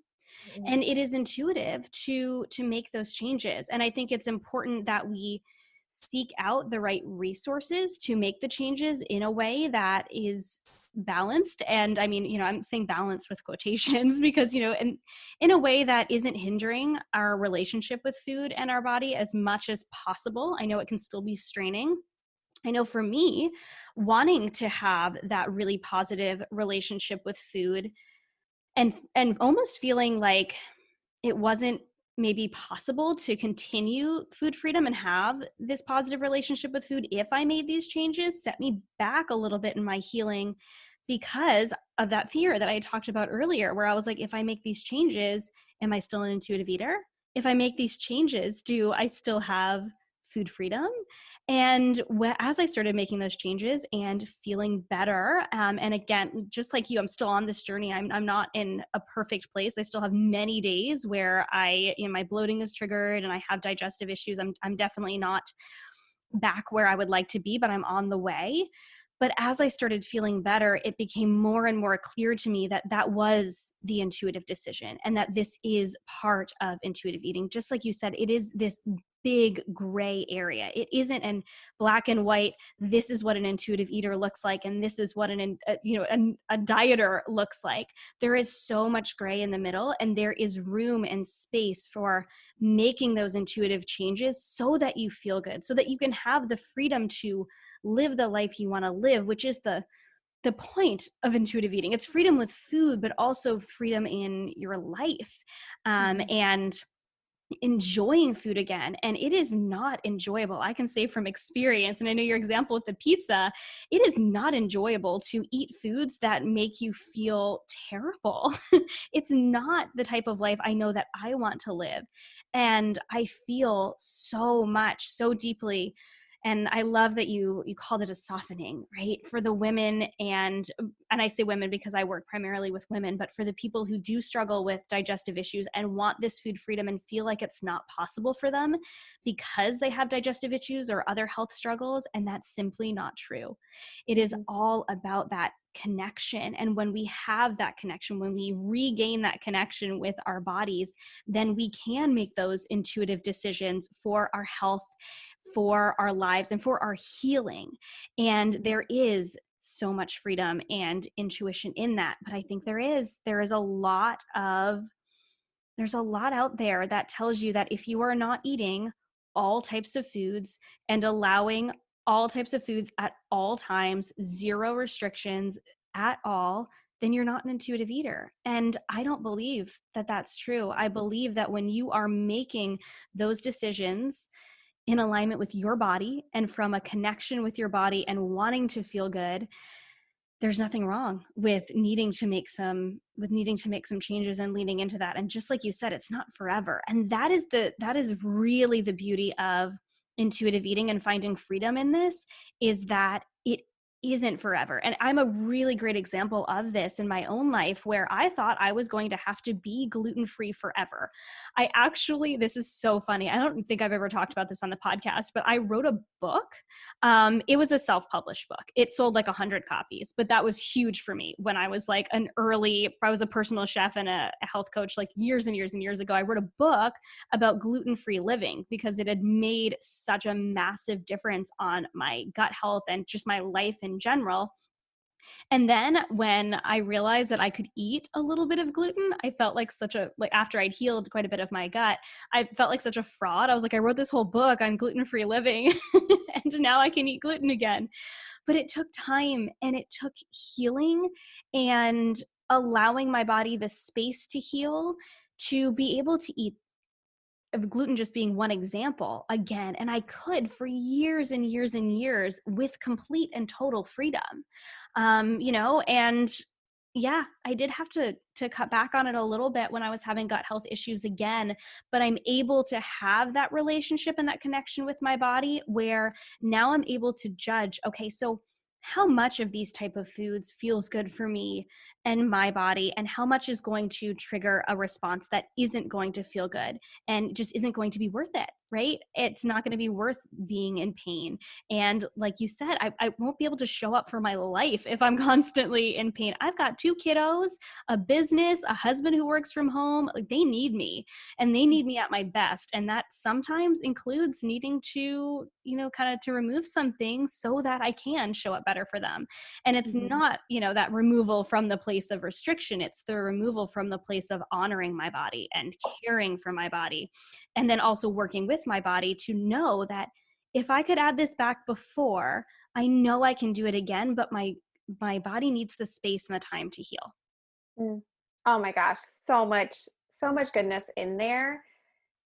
And it is intuitive to make those changes. And I think it's important that we seek out the right resources to make the changes in a way that is balanced. And I mean, you know, I'm saying balanced with quotations because, you know, and in a way that isn't hindering our relationship with food and our body as much as possible. I know it can still be straining. I know for me, wanting to have that really positive relationship with food and almost feeling like it wasn't maybe possible to continue food freedom and have this positive relationship with food if I made these changes set me back a little bit in my healing because of that fear that I talked about earlier, where I was like, if I make these changes, am I still an intuitive eater? If I make these changes, do I still have food freedom? And as I started making those changes and feeling better, and again, just like you, I'm still on this journey. I'm not in a perfect place. I still have many days where my bloating is triggered and I have digestive issues. I'm definitely not back where I would like to be, but I'm on the way. But as I started feeling better, it became more and more clear to me that that was the intuitive decision and that this is part of intuitive eating. Just like you said, it is this big gray area. It isn't in black and white. This is what an intuitive eater looks like, and this is what a dieter looks like. There is so much gray in the middle, and there is room and space for making those intuitive changes so that you feel good, so that you can have the freedom to live the life you want to live, which is the point of intuitive eating. It's freedom with food, but also freedom in your life, and enjoying food again. And it is not enjoyable. I can say from experience, and I know your example with the pizza, it is not enjoyable to eat foods that make you feel terrible. It's not the type of life I know that I want to live. And I feel so much, so deeply. And I love that you called it a softening, right? For the women, and I say women because I work primarily with women, but for the people who do struggle with digestive issues and want this food freedom and feel like it's not possible for them because they have digestive issues or other health struggles, and that's simply not true. It is all about that connection. And when we have that connection, when we regain that connection with our bodies, then we can make those intuitive decisions for our health, for our lives, and for our healing. And there is so much freedom and intuition in that. But I think there is a lot out there that tells you that if you are not eating all types of foods and allowing all types of foods at all times, zero restrictions at all, then you're not an intuitive eater. And I don't believe that that's true. I believe that when you are making those decisions in alignment with your body and from a connection with your body and wanting to feel good, there's nothing wrong with needing to make some changes and leaning into that. And just like you said, it's not forever. And that is really the beauty of intuitive eating and finding freedom in this, is that isn't forever. And I'm a really great example of this in my own life, where I thought I was going to have to be gluten-free forever. I actually, this is so funny. I don't think I've ever talked about this on the podcast, but I wrote a book. It was a self-published book. It sold like 100 copies, but that was huge for me when I was like I was a personal chef and a health coach like years and years and years ago. I wrote a book about gluten-free living because it had made such a massive difference on my gut health and just my life in general. And then when I realized that I could eat a little bit of gluten, I felt like after I'd healed quite a bit of my gut, I felt like such a fraud. I was like, I wrote this whole book on gluten-free living and now I can eat gluten again. But it took time, and it took healing and allowing my body the space to heal to be able to eat, of gluten just being one example, again. And I could for years and years and years with complete and total freedom. And yeah, I did have to cut back on it a little bit when I was having gut health issues again, but I'm able to have that relationship and that connection with my body where now I'm able to judge, okay, so how much of these type of foods feels good for me and my body, and how much is going to trigger a response that isn't going to feel good and just isn't going to be worth it, right? It's not going to be worth being in pain. And like you said, I won't be able to show up for my life if I'm constantly in pain. I've got 2 kiddos, a business, a husband who works from home. Like, they need me, and they need me at my best. And that sometimes includes needing to, kind of to remove some things so that I can show up better for them. And it's not, that removal from the place of restriction. It's the removal from the place of honoring my body and caring for my body. And then also working with my body to know that if I could add this back before, I know I can do it again, but my body needs the space and the time to heal. Mm. Oh my gosh, so much goodness in there.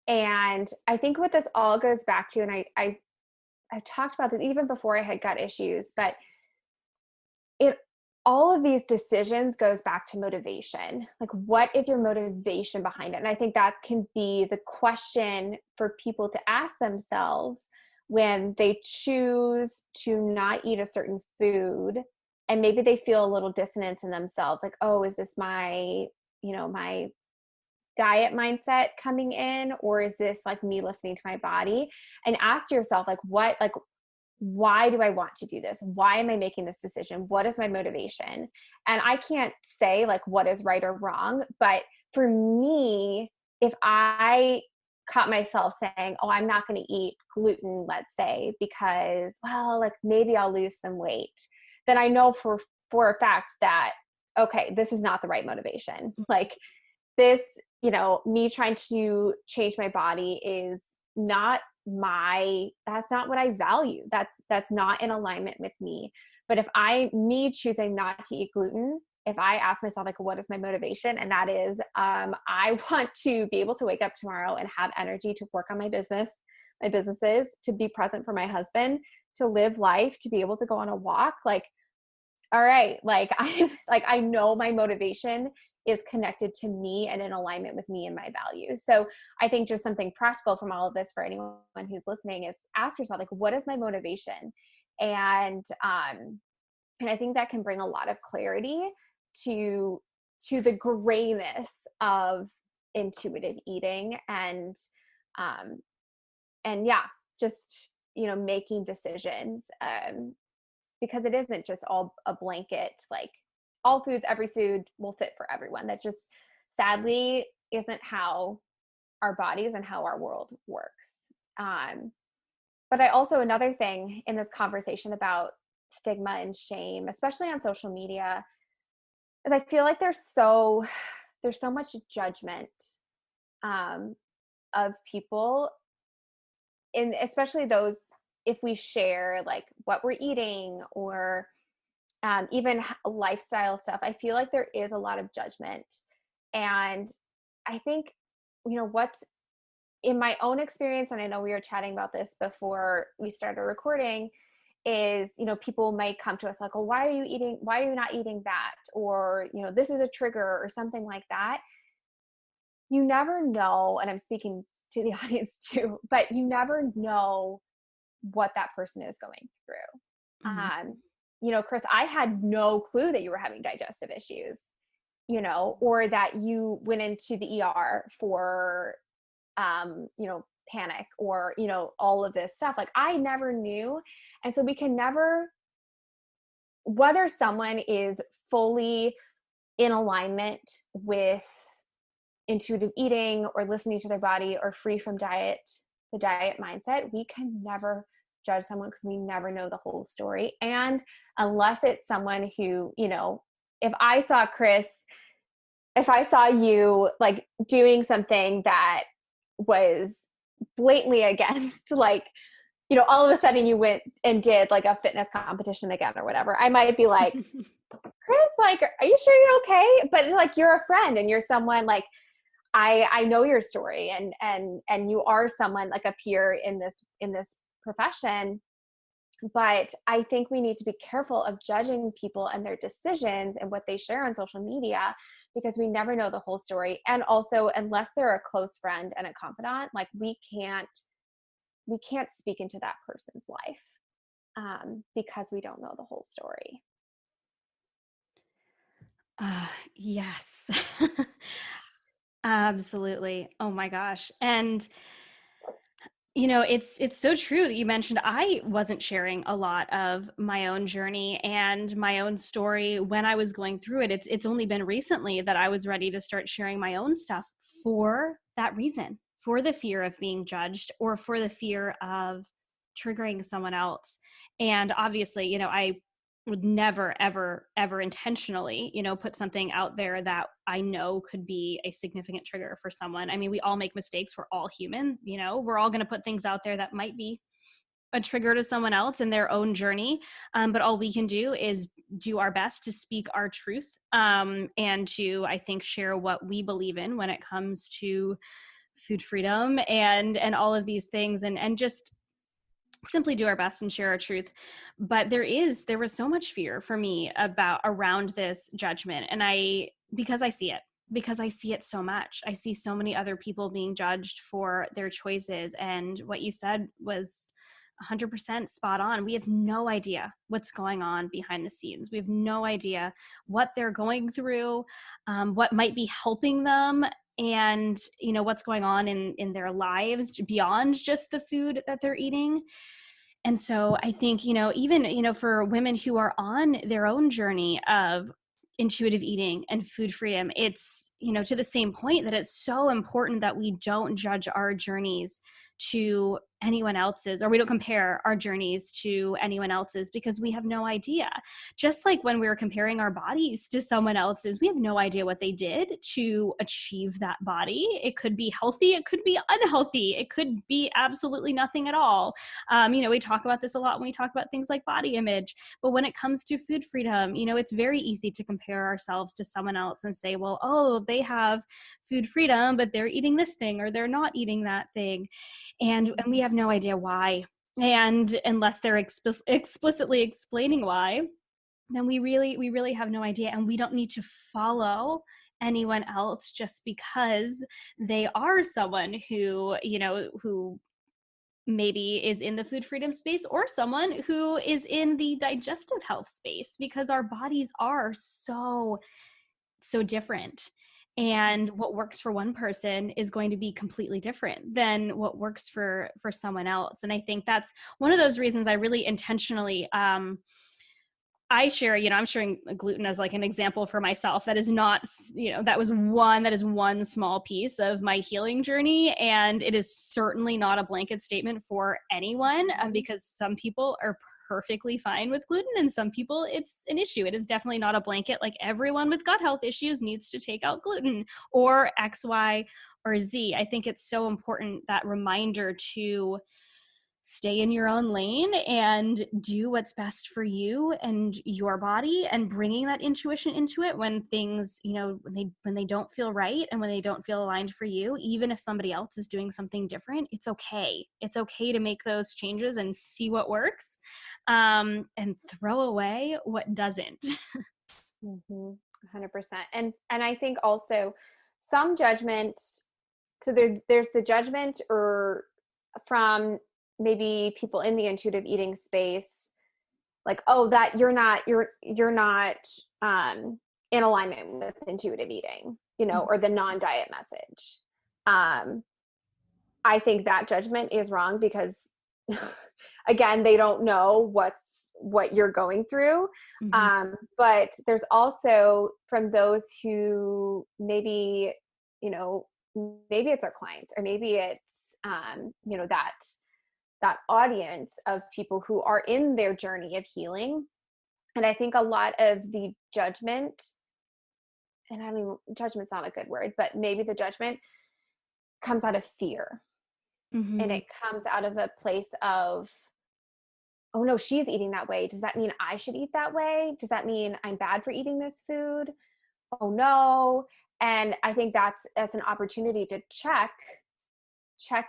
And I think what this all goes back to, and I talked about this even before I had gut issues, but it all of these decisions goes back to motivation. Like, what is your motivation behind it? And I think that can be the question for people to ask themselves when they choose to not eat a certain food, and maybe they feel a little dissonance in themselves, like, oh, is this my my diet mindset coming in, or is this like me listening to my body? And ask yourself, like, why do I want to do this? Why am I making this decision? What is my motivation? And I can't say like what is right or wrong, but for me, if I caught myself saying, oh, I'm not going to eat gluten, let's say, because, well, like maybe I'll lose some weight, then I know for a fact that, okay, this is not the right motivation. Like, this, me trying to change my body is not that's not what I value. That's not in alignment with me. But if me choosing not to eat gluten, if I ask myself, like, what is my motivation? And that is, I want to be able to wake up tomorrow and have energy to work on my businesses, to be present for my husband, to live life, to be able to go on a walk. Like, all right, like I know my motivation is connected to me and in alignment with me and my values. So I think just something practical from all of this for anyone who's listening is ask yourself, like, what is my motivation? And I think that can bring a lot of clarity to the grayness of intuitive eating, and yeah, just making decisions, because it isn't just all a blanket, like all foods, every food will fit for everyone. That just sadly isn't how our bodies and how our world works. But I also, another thing in this conversation about stigma and shame, especially on social media, is I feel like there's so much judgment of people, and especially those, if we share like what we're eating, or even lifestyle stuff, I feel like there is a lot of judgment. And I think, what's in my own experience, and I know we were chatting about this before we started recording, is, people might come to us like, oh, why are you not eating that? Or, this is a trigger or something like that. You never know. And I'm speaking to the audience too, but you never know what that person is going through. Mm-hmm. Chris, I had no clue that you were having digestive issues, or that you went into the ER for, panic, or, all of this stuff. Like, I never knew. And so we can never, whether someone is fully in alignment with intuitive eating or listening to their body or free from the diet mindset, we can never judge someone because we never know the whole story. And unless it's someone who, if I saw you like doing something that was blatantly against, like, all of a sudden you went and did like a fitness competition again or whatever, I might be like, Chris, like, are you sure you're okay? But like, you're a friend and you're someone like, I know your story, and you are someone like a peer in this profession. But I think we need to be careful of judging people and their decisions and what they share on social media, because we never know the whole story. And also, unless they're a close friend and a confidant, like, we can't speak into that person's life, because we don't know the whole story. Yes. Absolutely. Oh my gosh. And it's so true that you mentioned I wasn't sharing a lot of my own journey and my own story when I was going through it. It's only been recently that I was ready to start sharing my own stuff for that reason, for the fear of being judged or for the fear of triggering someone else. And obviously, I would never, ever, ever intentionally, put something out there that I know could be a significant trigger for someone. I mean, we all make mistakes. We're all human, we're all going to put things out there that might be a trigger to someone else in their own journey. But all we can do is do our best to speak our truth, and to, I think, share what we believe in when it comes to food freedom and all of these things, and just simply do our best and share our truth. But there was so much fear for me around this judgment. And because I see it so much. I see so many other people being judged for their choices. And what you said was 100% spot on. We have no idea what's going on behind the scenes. We have no idea what they're going through, what might be helping them, and what's going on in their lives beyond just the food that they're eating. And so I think, even, for women who are on their own journey of intuitive eating and food freedom, it's, to the same point, that it's so important that we don't judge our journeys to anyone else's, or we don't compare our journeys to anyone else's, because we have no idea. Just like when we're comparing our bodies to someone else's, we have no idea what they did to achieve that body. It could be healthy, it could be unhealthy, it could be absolutely nothing at all. We talk about this a lot when we talk about things like body image, but when it comes to food freedom, it's very easy to compare ourselves to someone else and say, well, oh, they have food freedom, but they're eating this thing or they're not eating that thing. And we have no idea why. And unless they're explicitly explaining why, then we really have no idea. And we don't need to follow anyone else just because they are someone who maybe is in the food freedom space, or someone who is in the digestive health space, because our bodies are so different. And what works for one person is going to be completely different than what works for someone else. And I think that's one of those reasons I really intentionally, I share, I'm sharing gluten as like an example for myself. That is not, that is one small piece of my healing journey. And it is certainly not a blanket statement for anyone, because some people are perfectly fine with gluten and some people it's an issue. It is definitely not a blanket, like everyone with gut health issues needs to take out gluten or X, Y, or Z. I think it's so important, that reminder to stay in your own lane and do what's best for you and your body, and bringing that intuition into it when things, when they don't feel right and when they don't feel aligned for you. Even if somebody else is doing something different, it's okay. It's okay to make those changes and see what works, and throw away what doesn't. 100%. And I think also some judgment, so there's the judgment or from maybe people in the intuitive eating space like, oh, that you're not in alignment with intuitive eating, or the non-diet message. I think that judgment is wrong because again, they don't know what you're going through. But there's also from those who maybe, maybe it's our clients, or maybe it's, that audience of people who are in their journey of healing. And I think a lot of the judgment, and I mean, judgment's not a good word, but maybe the judgment comes out of fear. And it comes out of a place of, oh no, she's eating that way. Does that mean I should eat that way? Does that mean I'm bad for eating this food? Oh no. And I think that's an opportunity to check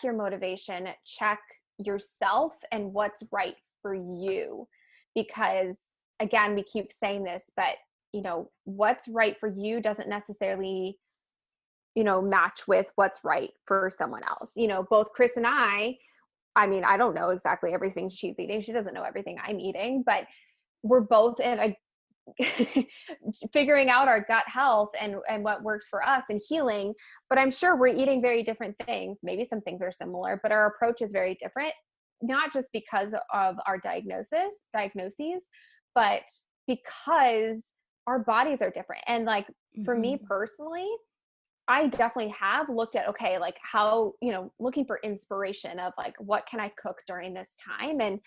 your motivation, check yourself and what's right for you. Because again, we keep saying this, but what's right for you doesn't necessarily match with what's right for someone else. Both Chris and I mean, I don't know exactly everything she's eating. She doesn't know everything I'm eating, but we're both in figuring out our gut health and what works for us and healing. But I'm sure we're eating very different things. Maybe some things are similar, but our approach is very different, not just because of our diagnoses, but because our bodies are different. And like, for me personally, I definitely have looked at, okay, like how, looking for inspiration of like, what can I cook during this time? And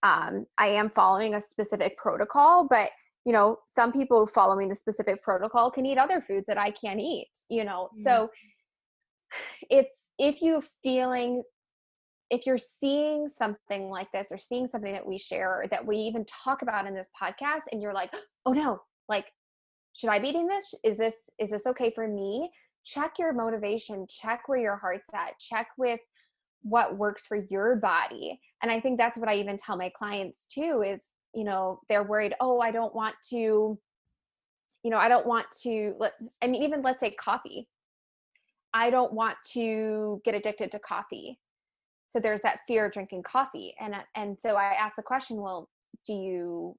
I am following a specific protocol, but, some people following the specific protocol can eat other foods that I can't eat, So it's, if you're seeing something like this, or seeing something that we share, or that we even talk about in this podcast, and you're like, oh no, like, should I be eating this? Is this okay for me? Check your motivation, check where your heart's at, check with what works for your body. And I think that's what I even tell my clients too, is, they're worried, oh, I don't want to, even let's say coffee. I don't want to get addicted to coffee. So there's that fear of drinking coffee. And so I ask the question, well, how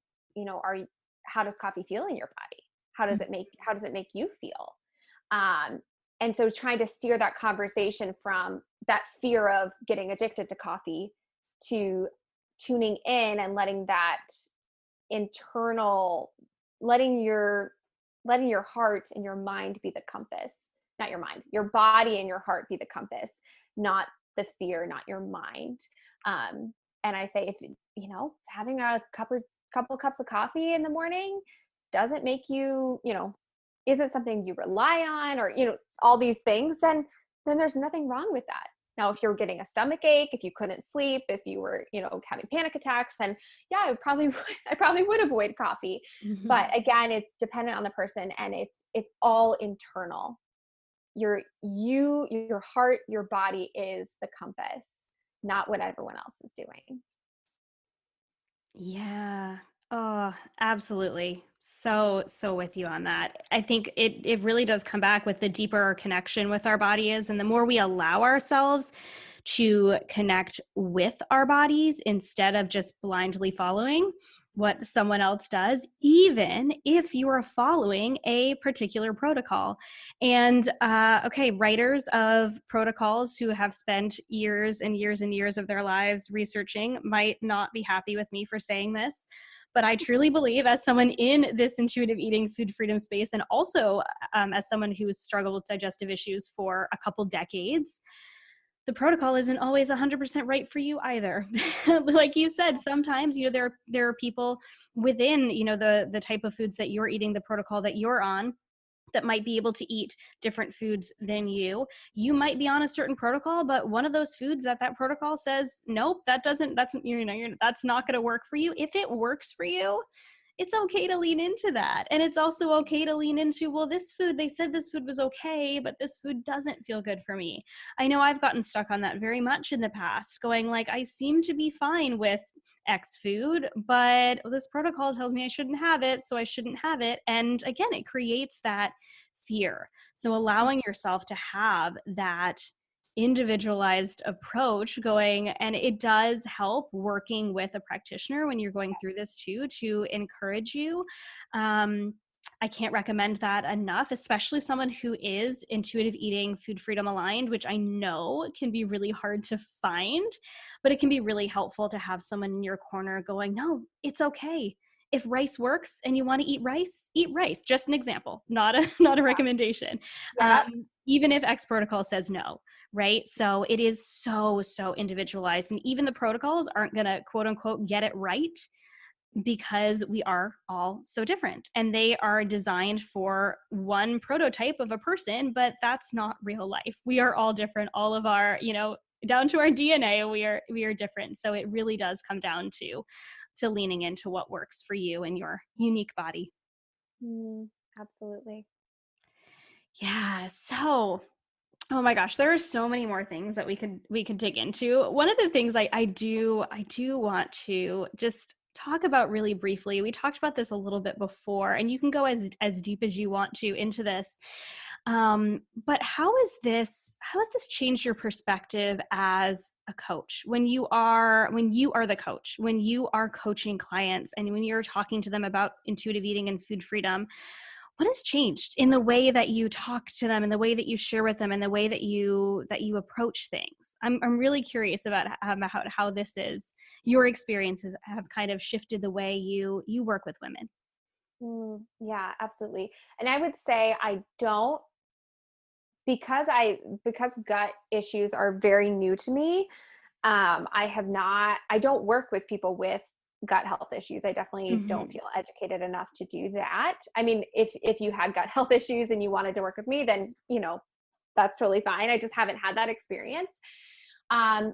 does coffee feel in your body? How does it make you feel? And so trying to steer that conversation from that fear of getting addicted to coffee to tuning in and letting that internal, letting your heart and your mind be the compass, not your mind, your body and your heart be the compass, not the fear, not your mind. And I say, if, having a couple cups of coffee in the morning doesn't make you, isn't something you rely on, or, all these things, then there's nothing wrong with that. Now, if you're getting a stomach ache, if you couldn't sleep, if you were, having panic attacks, then yeah, I probably would avoid coffee. But again, it's dependent on the person, and it's all internal. Your heart, your body is the compass, not what everyone else is doing. Yeah. Oh, absolutely. So with you on that. I think it really does come back with the deeper our connection with our body is, and the more we allow ourselves to connect with our bodies instead of just blindly following what someone else does, even if you are following a particular protocol. And writers of protocols who have spent years and years and years of their lives researching might not be happy with me for saying this, but I truly believe, as someone in this intuitive eating food freedom space, and also as someone who has struggled with digestive issues for a couple decades, the protocol isn't always 100% right for you either. Like you said, sometimes, there are people within, the type of foods that you're eating, the protocol that you're on, that might be able to eat different foods than you. You might be on a certain protocol, but one of those foods that protocol says, nope, that's not going to work for you. If it works for you, it's okay to lean into that. And it's also okay to lean into, well, this food, they said this food was okay, but this food doesn't feel good for me. I know I've gotten stuck on that very much in the past, going like, I seem to be fine with X food, but this protocol tells me I shouldn't have it, so I shouldn't have it. And again, it creates that fear. So allowing yourself to have that individualized approach going, and it does help working with a practitioner when you're going through this too, to encourage you. I can't recommend that enough, especially someone who is intuitive eating, food freedom aligned, which I know can be really hard to find, but it can be really helpful to have someone in your corner going, no, it's okay. If rice works and you want to eat rice, eat rice. Just an example, not a recommendation. Yeah. Even if X protocol says no, right? So it is so individualized, and even the protocols aren't going to quote unquote get it right, because we are all so different, and they are designed for one prototype of a person, but that's not real life. We are all different. All of our, down to our DNA, we are different. So it really does come down to leaning into what works for you and your unique body. Absolutely. Yeah. So, oh my gosh, there are so many more things that we could dig into. One of the things I do want to just talk about really briefly. We talked about this a little bit before, and you can go as deep as you want to into this. But how has this changed your perspective as a coach when you are the coach, when you are coaching clients, and when you're talking to them about intuitive eating and food freedom? What has changed in the way that you talk to them, and the way that you share with them, and the way that you approach things? I'm really curious about how this is, your experiences have kind of shifted the way you work with women. Yeah, absolutely. And I would say I don't, because gut issues are very new to me. I don't work with people with gut health issues. I definitely don't Mm-hmm. feel educated enough to do that. I mean, if you had gut health issues and you wanted to work with me, then, that's totally fine. I just haven't had that experience. Um,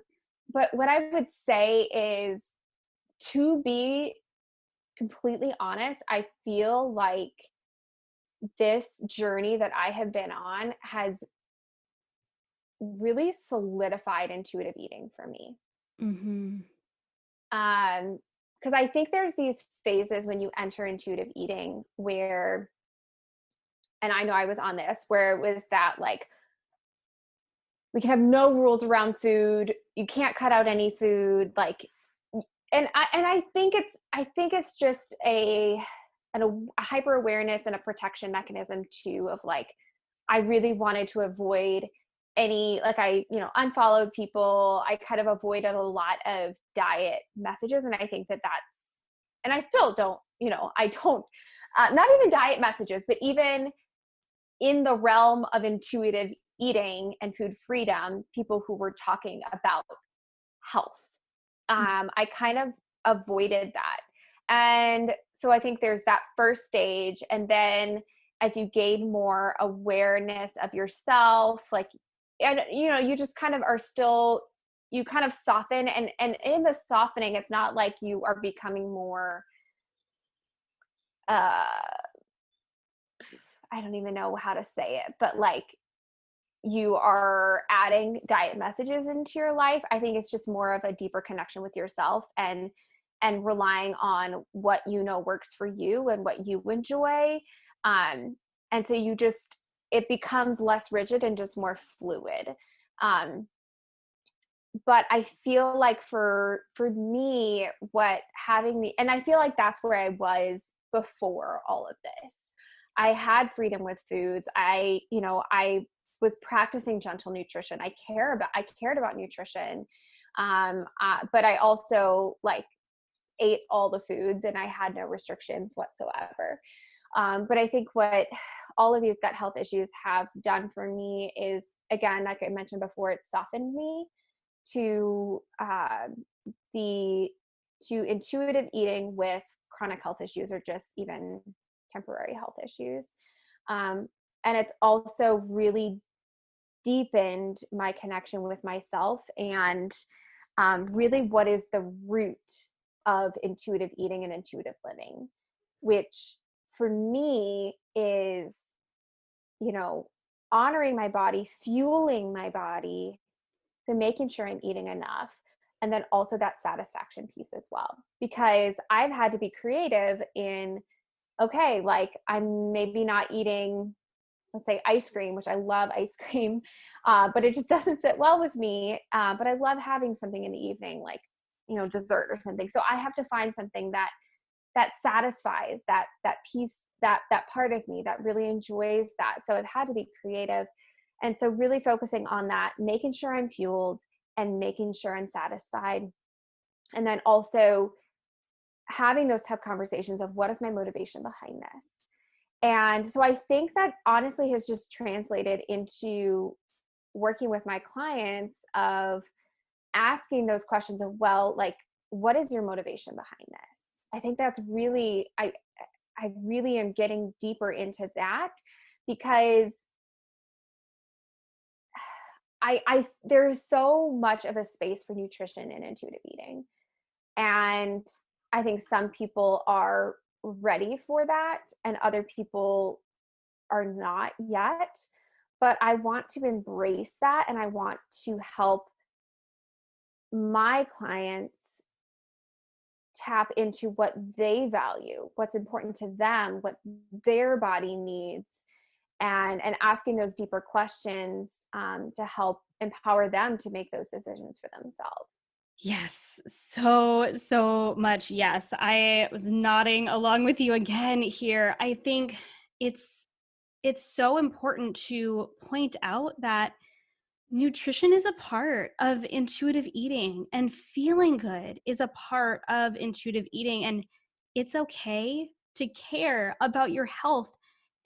but what I would say is, to be completely honest, I feel like this journey that I have been on has really solidified intuitive eating for me. Mm-hmm. Because I think there's these phases when you enter intuitive eating where, and I know I was on this, where it was that, like, we can have no rules around food. You can't cut out any food. Like, and I think it's just a hyper awareness and a protection mechanism too, of like, I really wanted to avoid any, like, I, unfollowed people. I kind of avoided a lot of diet messages. And I think and I still don't, I don't, not even diet messages, but even in the realm of intuitive eating and food freedom, people who were talking about health. I kind of avoided that. And so I think there's that first stage. And then as you gain more awareness of yourself, like, and you just kind of are still, you kind of soften, and in the softening, it's not like you are becoming more, I don't even know how to say it, but like, you are adding diet messages into your life. I think it's just more of a deeper connection with yourself, and relying on what works for you and what you enjoy. And so it becomes less rigid and just more fluid. But I feel like for me, and I feel like that's where I was before all of this. I had freedom with foods. I was practicing gentle nutrition. I cared about nutrition. But I also, like, ate all the foods, and I had no restrictions whatsoever. But I think what all of these gut health issues have done for me is, again, like I mentioned before, it softened me to the to intuitive eating with chronic health issues, or just even temporary health issues. And it's also really deepened my connection with myself, and really what is the root of intuitive eating and intuitive living, which for me is, honoring my body, fueling my body, so making sure I'm eating enough. And then also that satisfaction piece as well, because I've had to be creative in, okay, like, I'm maybe not eating let's say ice cream, which I love ice cream, but it just doesn't sit well with me. But I love having something in the evening, like, dessert or something. So I have to find something that satisfies that piece, that part of me that really enjoys that. So it had to be creative. And so really focusing on that, making sure I'm fueled and making sure I'm satisfied. And then also having those tough conversations of what is my motivation behind this. And so I think that honestly has just translated into working with my clients of asking those questions of, well, like, what is your motivation behind this? I think that's really, I really am getting deeper into that, because there's so much of a space for nutrition and intuitive eating. And I think some people are ready for that and other people are not yet. But I want to embrace that, and I want to help my clients tap into what they value, what's important to them, what their body needs, and asking those deeper questions to help empower them to make those decisions for themselves. Yes, so much. Yes, I was nodding along with you again here. I think it's so important to point out that nutrition is a part of intuitive eating, and feeling good is a part of intuitive eating, and it's okay to care about your health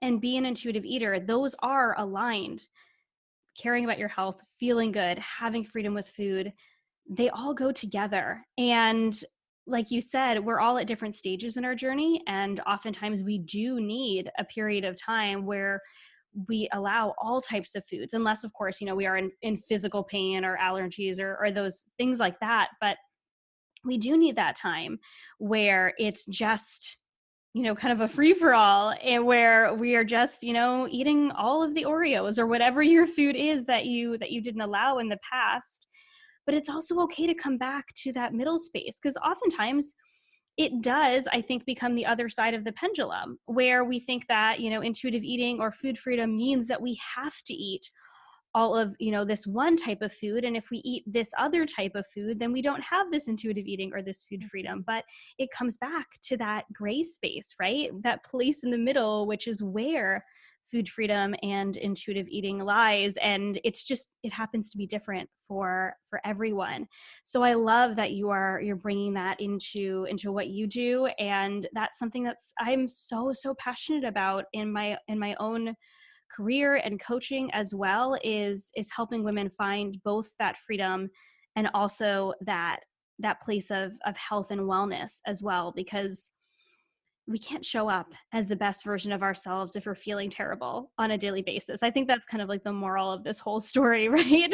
and be an intuitive eater. Those are aligned. Caring about your health, feeling good, having freedom with food, they all go together. And like you said, we're all at different stages in our journey. And oftentimes we do need a period of time where we allow all types of foods, unless, of course, we are in physical pain or allergies or those things like that. But we do need that time where it's just kind of a free for all, and where we are just, eating all of the Oreos or whatever your food is that you didn't allow in the past. But it's also okay to come back to that middle space, because oftentimes it does, I think, become the other side of the pendulum, where we think that, intuitive eating or food freedom means that we have to eat all of this one type of food, and if we eat this other type of food, then we don't have this intuitive eating or this food freedom. But it comes back to that gray space, right? That place in the middle, which is where food freedom and intuitive eating lies. And it happens to be different for everyone. So I love that you're bringing that into what you do, and that's something that's I'm so passionate about in my own career and coaching as well, is helping women find both that freedom and also that place of health and wellness as well, because we can't show up as the best version of ourselves if we're feeling terrible on a daily basis. I think that's kind of like the moral of this whole story, right?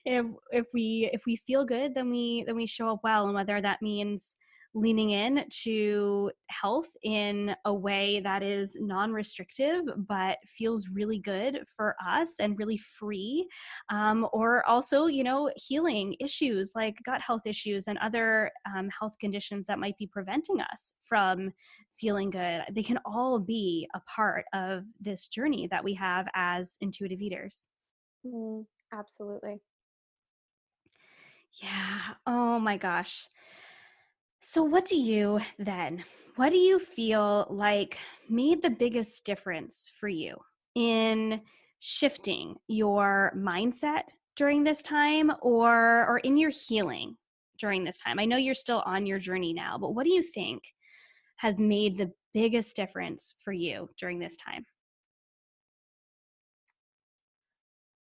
if we feel good, then we show up well, and whether that means leaning in to health in a way that is non-restrictive but feels really good for us and really free, or also healing issues like gut health issues and other health conditions that might be preventing us from feeling good. They can all be a part of this journey that we have as intuitive eaters. Absolutely. Yeah. Oh my gosh. So what do you feel like made the biggest difference for you in shifting your mindset during this time, or in your healing during this time? I know you're still on your journey now, but what do you think has made the biggest difference for you during this time?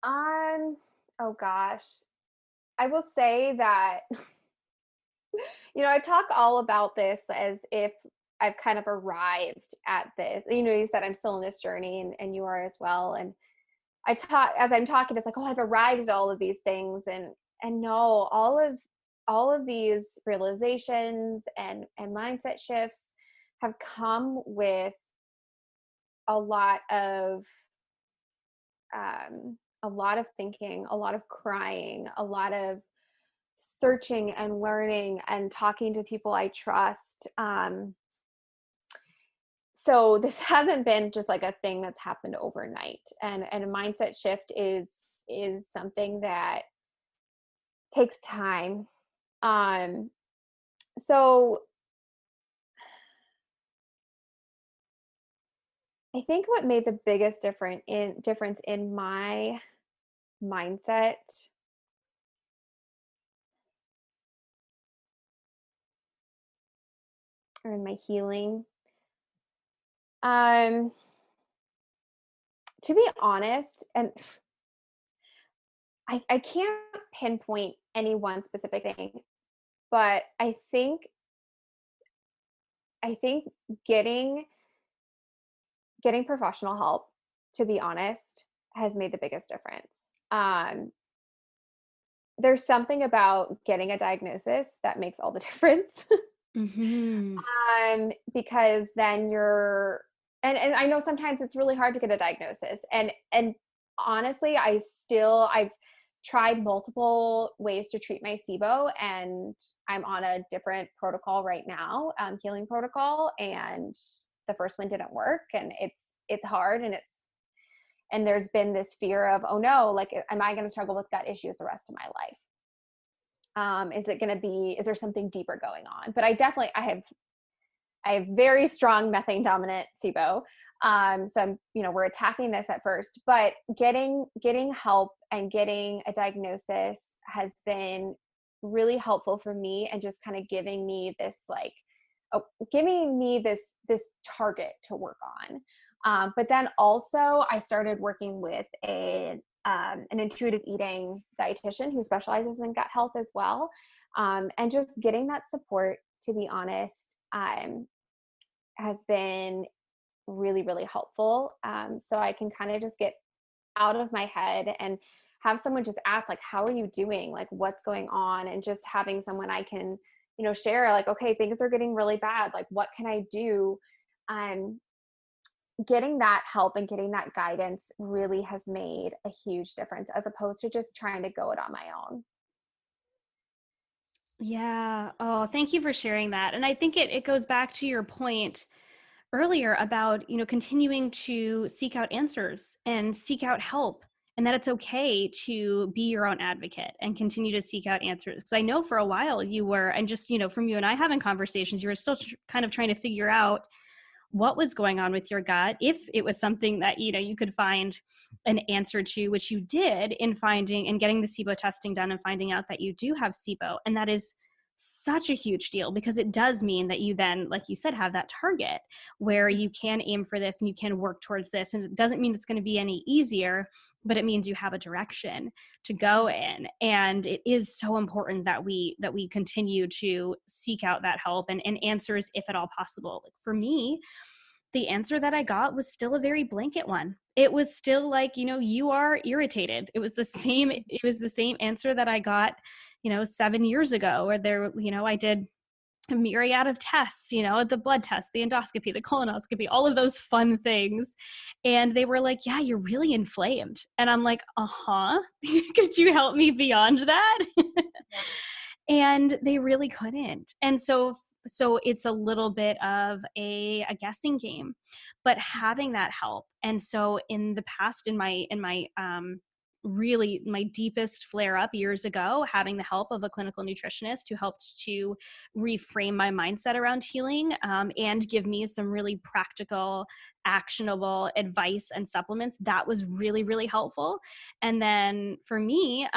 Oh gosh. I will say that, I talk all about this as if I've kind of arrived at this. You said I'm still in this journey, and you are as well. And I talk as I'm talking, it's like, oh, I've arrived at all of these things, and no, all of these realizations and mindset shifts have come with a lot of a lot of thinking, a lot of crying, a lot of searching and learning and talking to people I trust. so this hasn't been just like a thing that's happened overnight, and a mindset shift is something that takes time. Um, so I think what made the biggest difference in my mindset or in my healing, um, to be honest, and I can't pinpoint any one specific thing, but I think getting professional help, to be honest, has made the biggest difference. Um, there's something about getting a diagnosis that makes all the difference. Mm-hmm. Because then and I know sometimes it's really hard to get a diagnosis. And honestly, I've tried multiple ways to treat my SIBO, and I'm on a different protocol right now, healing protocol, and the first one didn't work, and it's hard, and there's been this fear of, oh no, like, am I going to struggle with gut issues the rest of my life? Is there something deeper going on? But I have very strong methane dominant SIBO. So we're attacking this at first, but getting help and getting a diagnosis has been really helpful for me, and just kind of giving me this this target to work on. But then also I started working with an intuitive eating dietitian who specializes in gut health as well. And just getting that support, to be honest, has been really, really helpful. So I can kind of just get out of my head and have someone just ask, like, how are you doing? Like, what's going on? And just having someone I can, share, like, okay, things are getting really bad. Like, what can I do? Getting that help and getting that guidance really has made a huge difference, as opposed to just trying to go it on my own. Yeah. Oh, thank you for sharing that. And I think it goes back to your point earlier about, continuing to seek out answers and seek out help, and that it's okay to be your own advocate and continue to seek out answers. Because I know for a while you were, and just, from you and I having conversations, you were still kind of trying to figure out what was going on with your gut, if it was something that you could find an answer to, which you did in finding and getting the SIBO testing done and finding out that you do have SIBO. And that is such a huge deal, because it does mean that you then, like you said, have that target where you can aim for this and you can work towards this. And it doesn't mean it's going to be any easier, but it means you have a direction to go in. And it is so important that we continue to seek out that help and answers, if at all possible. Like for me, the answer that I got was still a very blanket one. It was still like, you are irritated. It was the same answer that I got, 7 years ago, where I did a myriad of tests, the blood test, the endoscopy, the colonoscopy, all of those fun things. And they were like, yeah, you're really inflamed. And I'm like, could you help me beyond that? And they really couldn't. And so it's a little bit of a guessing game, but having that help. And so in the past, in my really my deepest flare up years ago, having the help of a clinical nutritionist who helped to reframe my mindset around healing, and give me some really practical, actionable advice and supplements, that was really, really helpful. And then for me,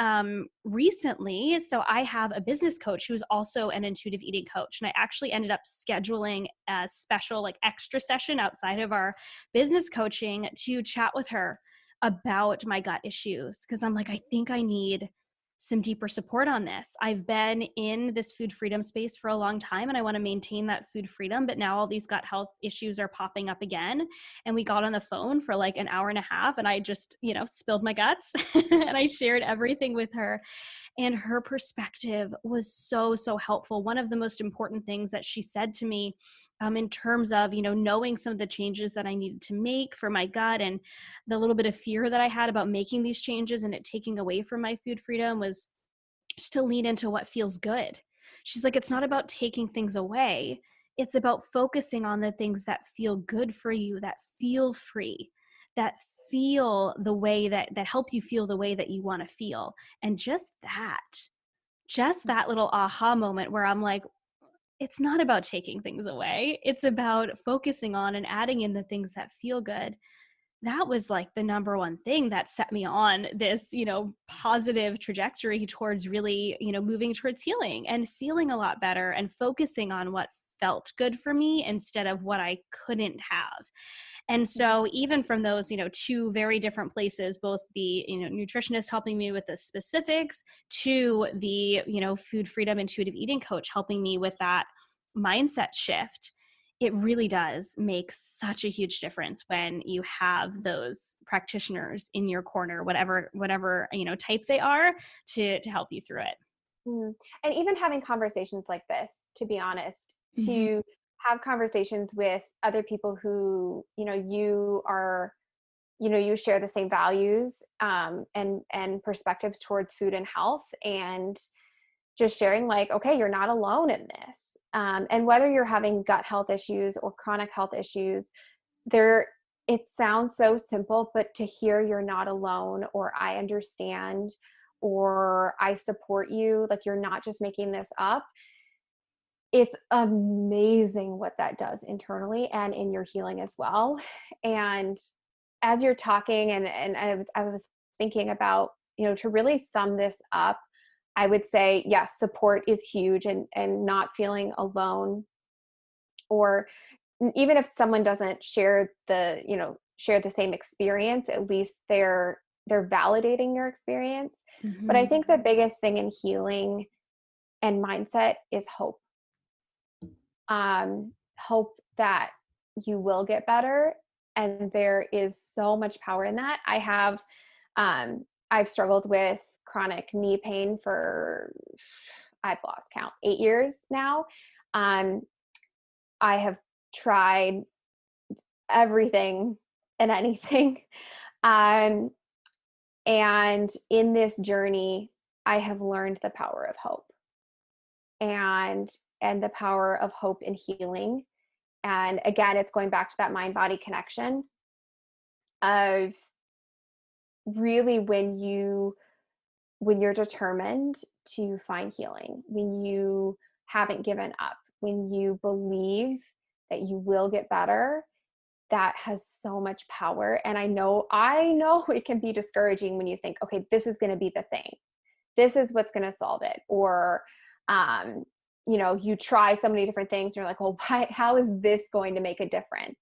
recently, so I have a business coach who's also an intuitive eating coach. And I actually ended up scheduling a special, like, extra session outside of our business coaching to chat with her about my gut issues. Cause I'm like, I think I need some deeper support on this. I've been in this food freedom space for a long time and I want to maintain that food freedom, but now all these gut health issues are popping up again. And we got on the phone for like an hour and a half and I just, spilled my guts and I shared everything with her. And her perspective was so, so helpful. One of the most important things that she said to me, in terms of, knowing some of the changes that I needed to make for my gut and the little bit of fear that I had about making these changes and it taking away from my food freedom, was just to lean into what feels good. She's like, it's not about taking things away. it's about focusing on the things that feel good for you, that feel free, that feel the way that help you feel the way that you want to feel. And just that little aha moment where I'm like, it's not about taking things away. It's about focusing on and adding in the things that feel good. That was like the number one thing that set me on this, positive trajectory towards really, moving towards healing and feeling a lot better and focusing on what felt good for me instead of what I couldn't have. And so even from those, two very different places, both the, nutritionist helping me with the specifics to the, food freedom intuitive eating coach helping me with that mindset shift, it really does make such a huge difference when you have those practitioners in your corner, whatever, type they are, to help you through it. And even having conversations like this, to be honest, Mm-hmm. to have conversations with other people who, you are, you share the same values, and perspectives towards food and health, and just sharing like, okay, you're not alone in this. And whether you're having gut health issues or chronic health issues, there, it sounds so simple, but to hear you're not alone, or I understand, or I support you, like you're not just making this up, it's amazing what that does internally and in your healing as well. And as you're talking, and I was thinking about, to really sum this up, I would say, yes, support is huge, and not feeling alone, or even if someone doesn't share the same experience, at least they're validating your experience. But I Mm-hmm. think the biggest thing in healing and mindset is hope. Hope that you will get better, and there is so much power in that. I've struggled with chronic knee pain for, I've lost count, 8 years now. um, I have tried everything and anything. um, and in this journey, I have learned the power of hope, and the power of hope in healing. And again, it's going back to that mind body connection of really, when you're determined to find healing, when you haven't given up, when you believe that you will get better, that has so much power. And I know it can be discouraging when you think, okay, this is going to be the thing. This is what's going to solve it. Or, you try so many different things and you're like, well, how is this going to make a difference?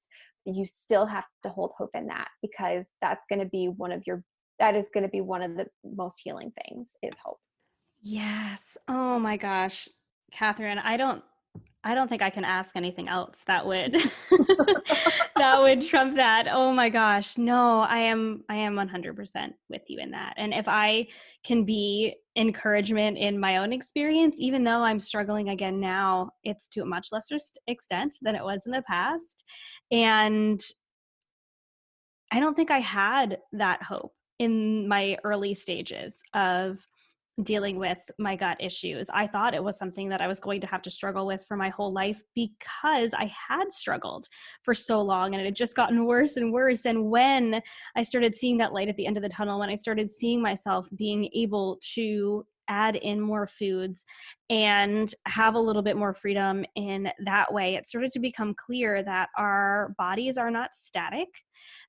You still have to hold hope in that, because that is going to be one of the most healing things, is hope. Yes. Oh my gosh, Catherine, I don't think I can ask anything else that would that would trump that. Oh my gosh. No, I am 100% with you in that. And if I can be encouragement in my own experience, even though I'm struggling again now, it's to a much lesser extent than it was in the past. And I don't think I had that hope in my early stages of dealing with my gut issues. I thought it was something that I was going to have to struggle with for my whole life, because I had struggled for so long and it had just gotten worse and worse. And when I started seeing that light at the end of the tunnel, when I started seeing myself being able to add in more foods and have a little bit more freedom in that way, it started to become clear that our bodies are not static,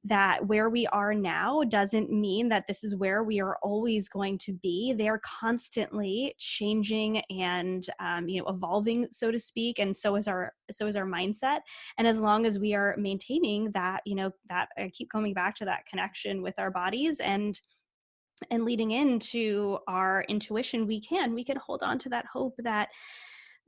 that where we are now doesn't mean that this is where we are always going to be. They are constantly changing and evolving, so to speak, and so is our mindset. And as long as we are maintaining that, that I keep coming back to that connection with our bodies and leading into our intuition, we can hold on to that hope that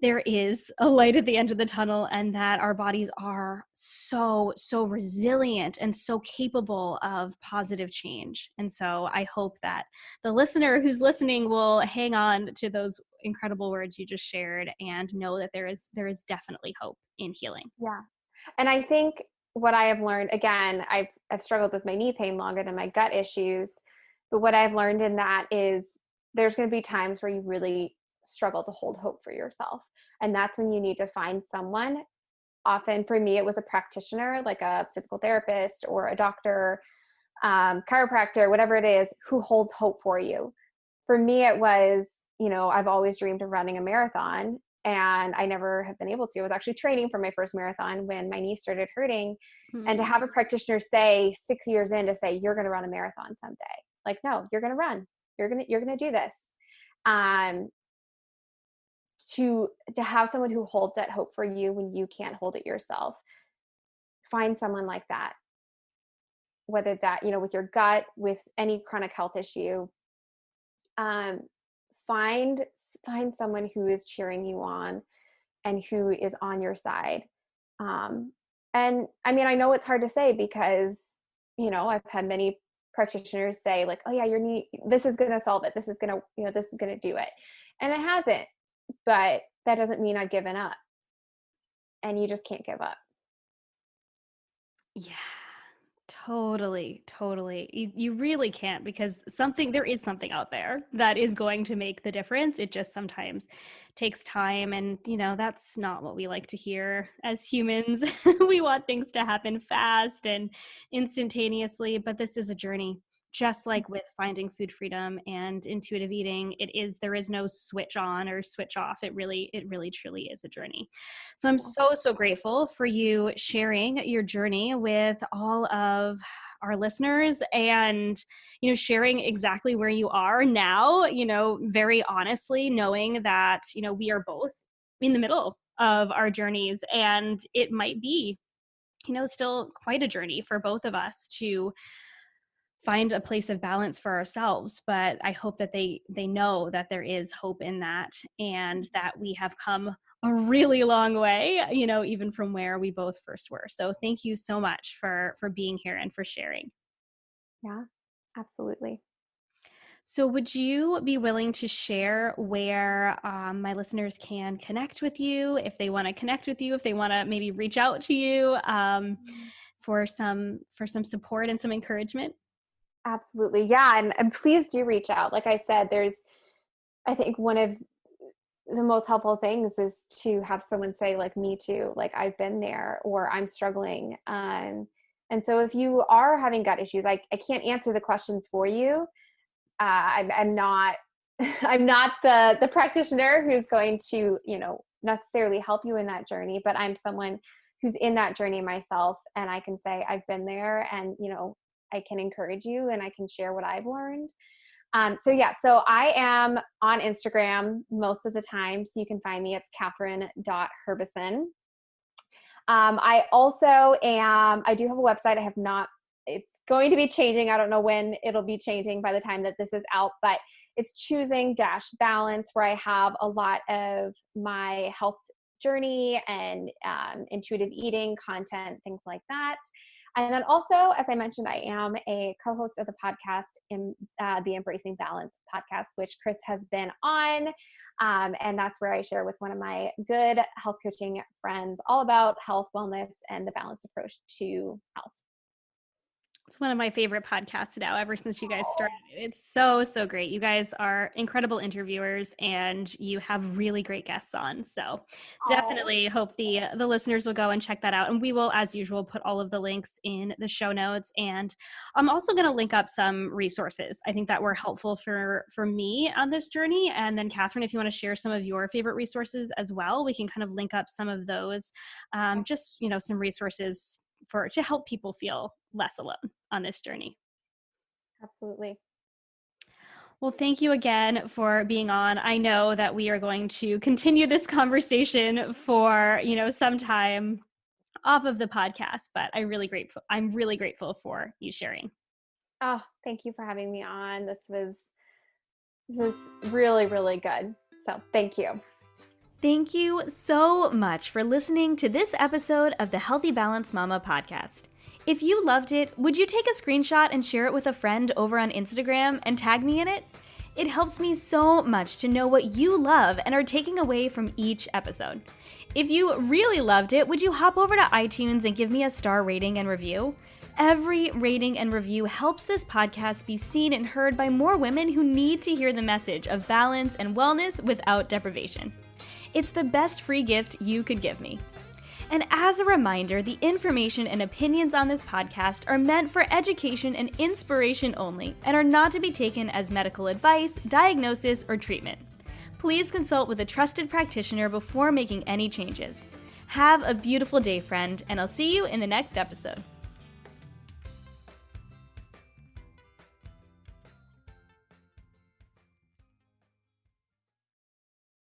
there is a light at the end of the tunnel, and that our bodies are so resilient and so capable of positive change. And so I hope that the listener who's listening will hang on to those incredible words you just shared and know that there is definitely hope in healing. Yeah. And I think what I have learned, again, I've struggled with my knee pain longer than my gut issues, but what I've learned in that is there's going to be times where you really struggle to hold hope for yourself. And that's when you need to find someone often for me, it was a practitioner, like a physical therapist or a doctor, chiropractor, whatever it is, who holds hope for you. For me, it was, I've always dreamed of running a marathon, and I never have been able to. I was actually training for my first marathon when my knee started hurting. And to have a practitioner say 6 years in to say, you're going to run a marathon someday. Like, no, you're going to run. You're going to do this. To have someone who holds that hope for you when you can't hold it yourself. Find someone like that. Whether that, with your gut, with any chronic health issue, find someone who is cheering you on and who is on your side. And I mean, I know it's hard to say because, I've had many practitioners say like, oh yeah, your knee, this is going to solve it. This is going to, this is going to do it. And it hasn't, but that doesn't mean I've given up. And you just can't give up. Yeah, totally. You really can't, because there is something out there that is going to make the difference. It just sometimes takes time, and that's not what we like to hear as humans. We want things to happen fast and instantaneously, but this is a journey. Just like with finding food freedom and intuitive eating, there is no switch on or switch off. It really truly is a journey. So I'm so grateful for you sharing your journey with all of our listeners, and sharing exactly where you are now, very honestly, knowing that we are both in the middle of our journeys, and it might be still quite a journey for both of us to find a place of balance for ourselves. But I hope that they know that there is hope in that, and that we have come a really long way, even from where we both first were. So thank you so much for being here and for sharing. Yeah, absolutely. So would you be willing to share where my listeners can connect with you, if they want to connect with you, if they want to maybe reach out to you for some support and some encouragement? Absolutely. Yeah. And please do reach out. Like I said, I think one of the most helpful things is to have someone say like, me too, like I've been there, or I'm struggling. And so if you are having gut issues, I can't answer the questions for you. I'm not, I'm not the practitioner who's going to, necessarily help you in that journey, but I'm someone who's in that journey myself. And I can say, I've been there, and, I can encourage you, and I can share what I've learned. So I am on Instagram most of the time. So you can find me. It's Katherine.Herbison. I also I do have a website. It's going to be changing. I don't know when it'll be changing by the time that this is out, but it's choosing-balance, where I have a lot of my health journey and intuitive eating content, things like that. And then also, as I mentioned, I am a co-host of the podcast in the Embracing Balance podcast, which Chris has been on. And that's where I share with one of my good health coaching friends all about health, wellness, and the balanced approach to health. It's one of my favorite podcasts now, ever since you guys started. It's so great. You guys are incredible interviewers, and you have really great guests on. So definitely hope the listeners will go and check that out. And we will, as usual, put all of the links in the show notes. And I'm also going to link up some resources I think that were helpful for me on this journey. And then Katherine, if you want to share some of your favorite resources as well, we can kind of link up some of those, just, some resources to help people feel less alone on this journey. Absolutely. Well, thank you again for being on. I know that we are going to continue this conversation for, some time off of the podcast, but I'm really grateful for you sharing. Oh, thank you for having me on. This is really, really good. So thank you. Thank you so much for listening to this episode of the Healthy Balance Mama podcast. If you loved it, would you take a screenshot and share it with a friend over on Instagram and tag me in it? It helps me so much to know what you love and are taking away from each episode. If you really loved it, would you hop over to iTunes and give me a star rating and review? Every rating and review helps this podcast be seen and heard by more women who need to hear the message of balance and wellness without deprivation. It's the best free gift you could give me. And as a reminder, the information and opinions on this podcast are meant for education and inspiration only and are not to be taken as medical advice, diagnosis, or treatment. Please consult with a trusted practitioner before making any changes. Have a beautiful day, friend, and I'll see you in the next episode.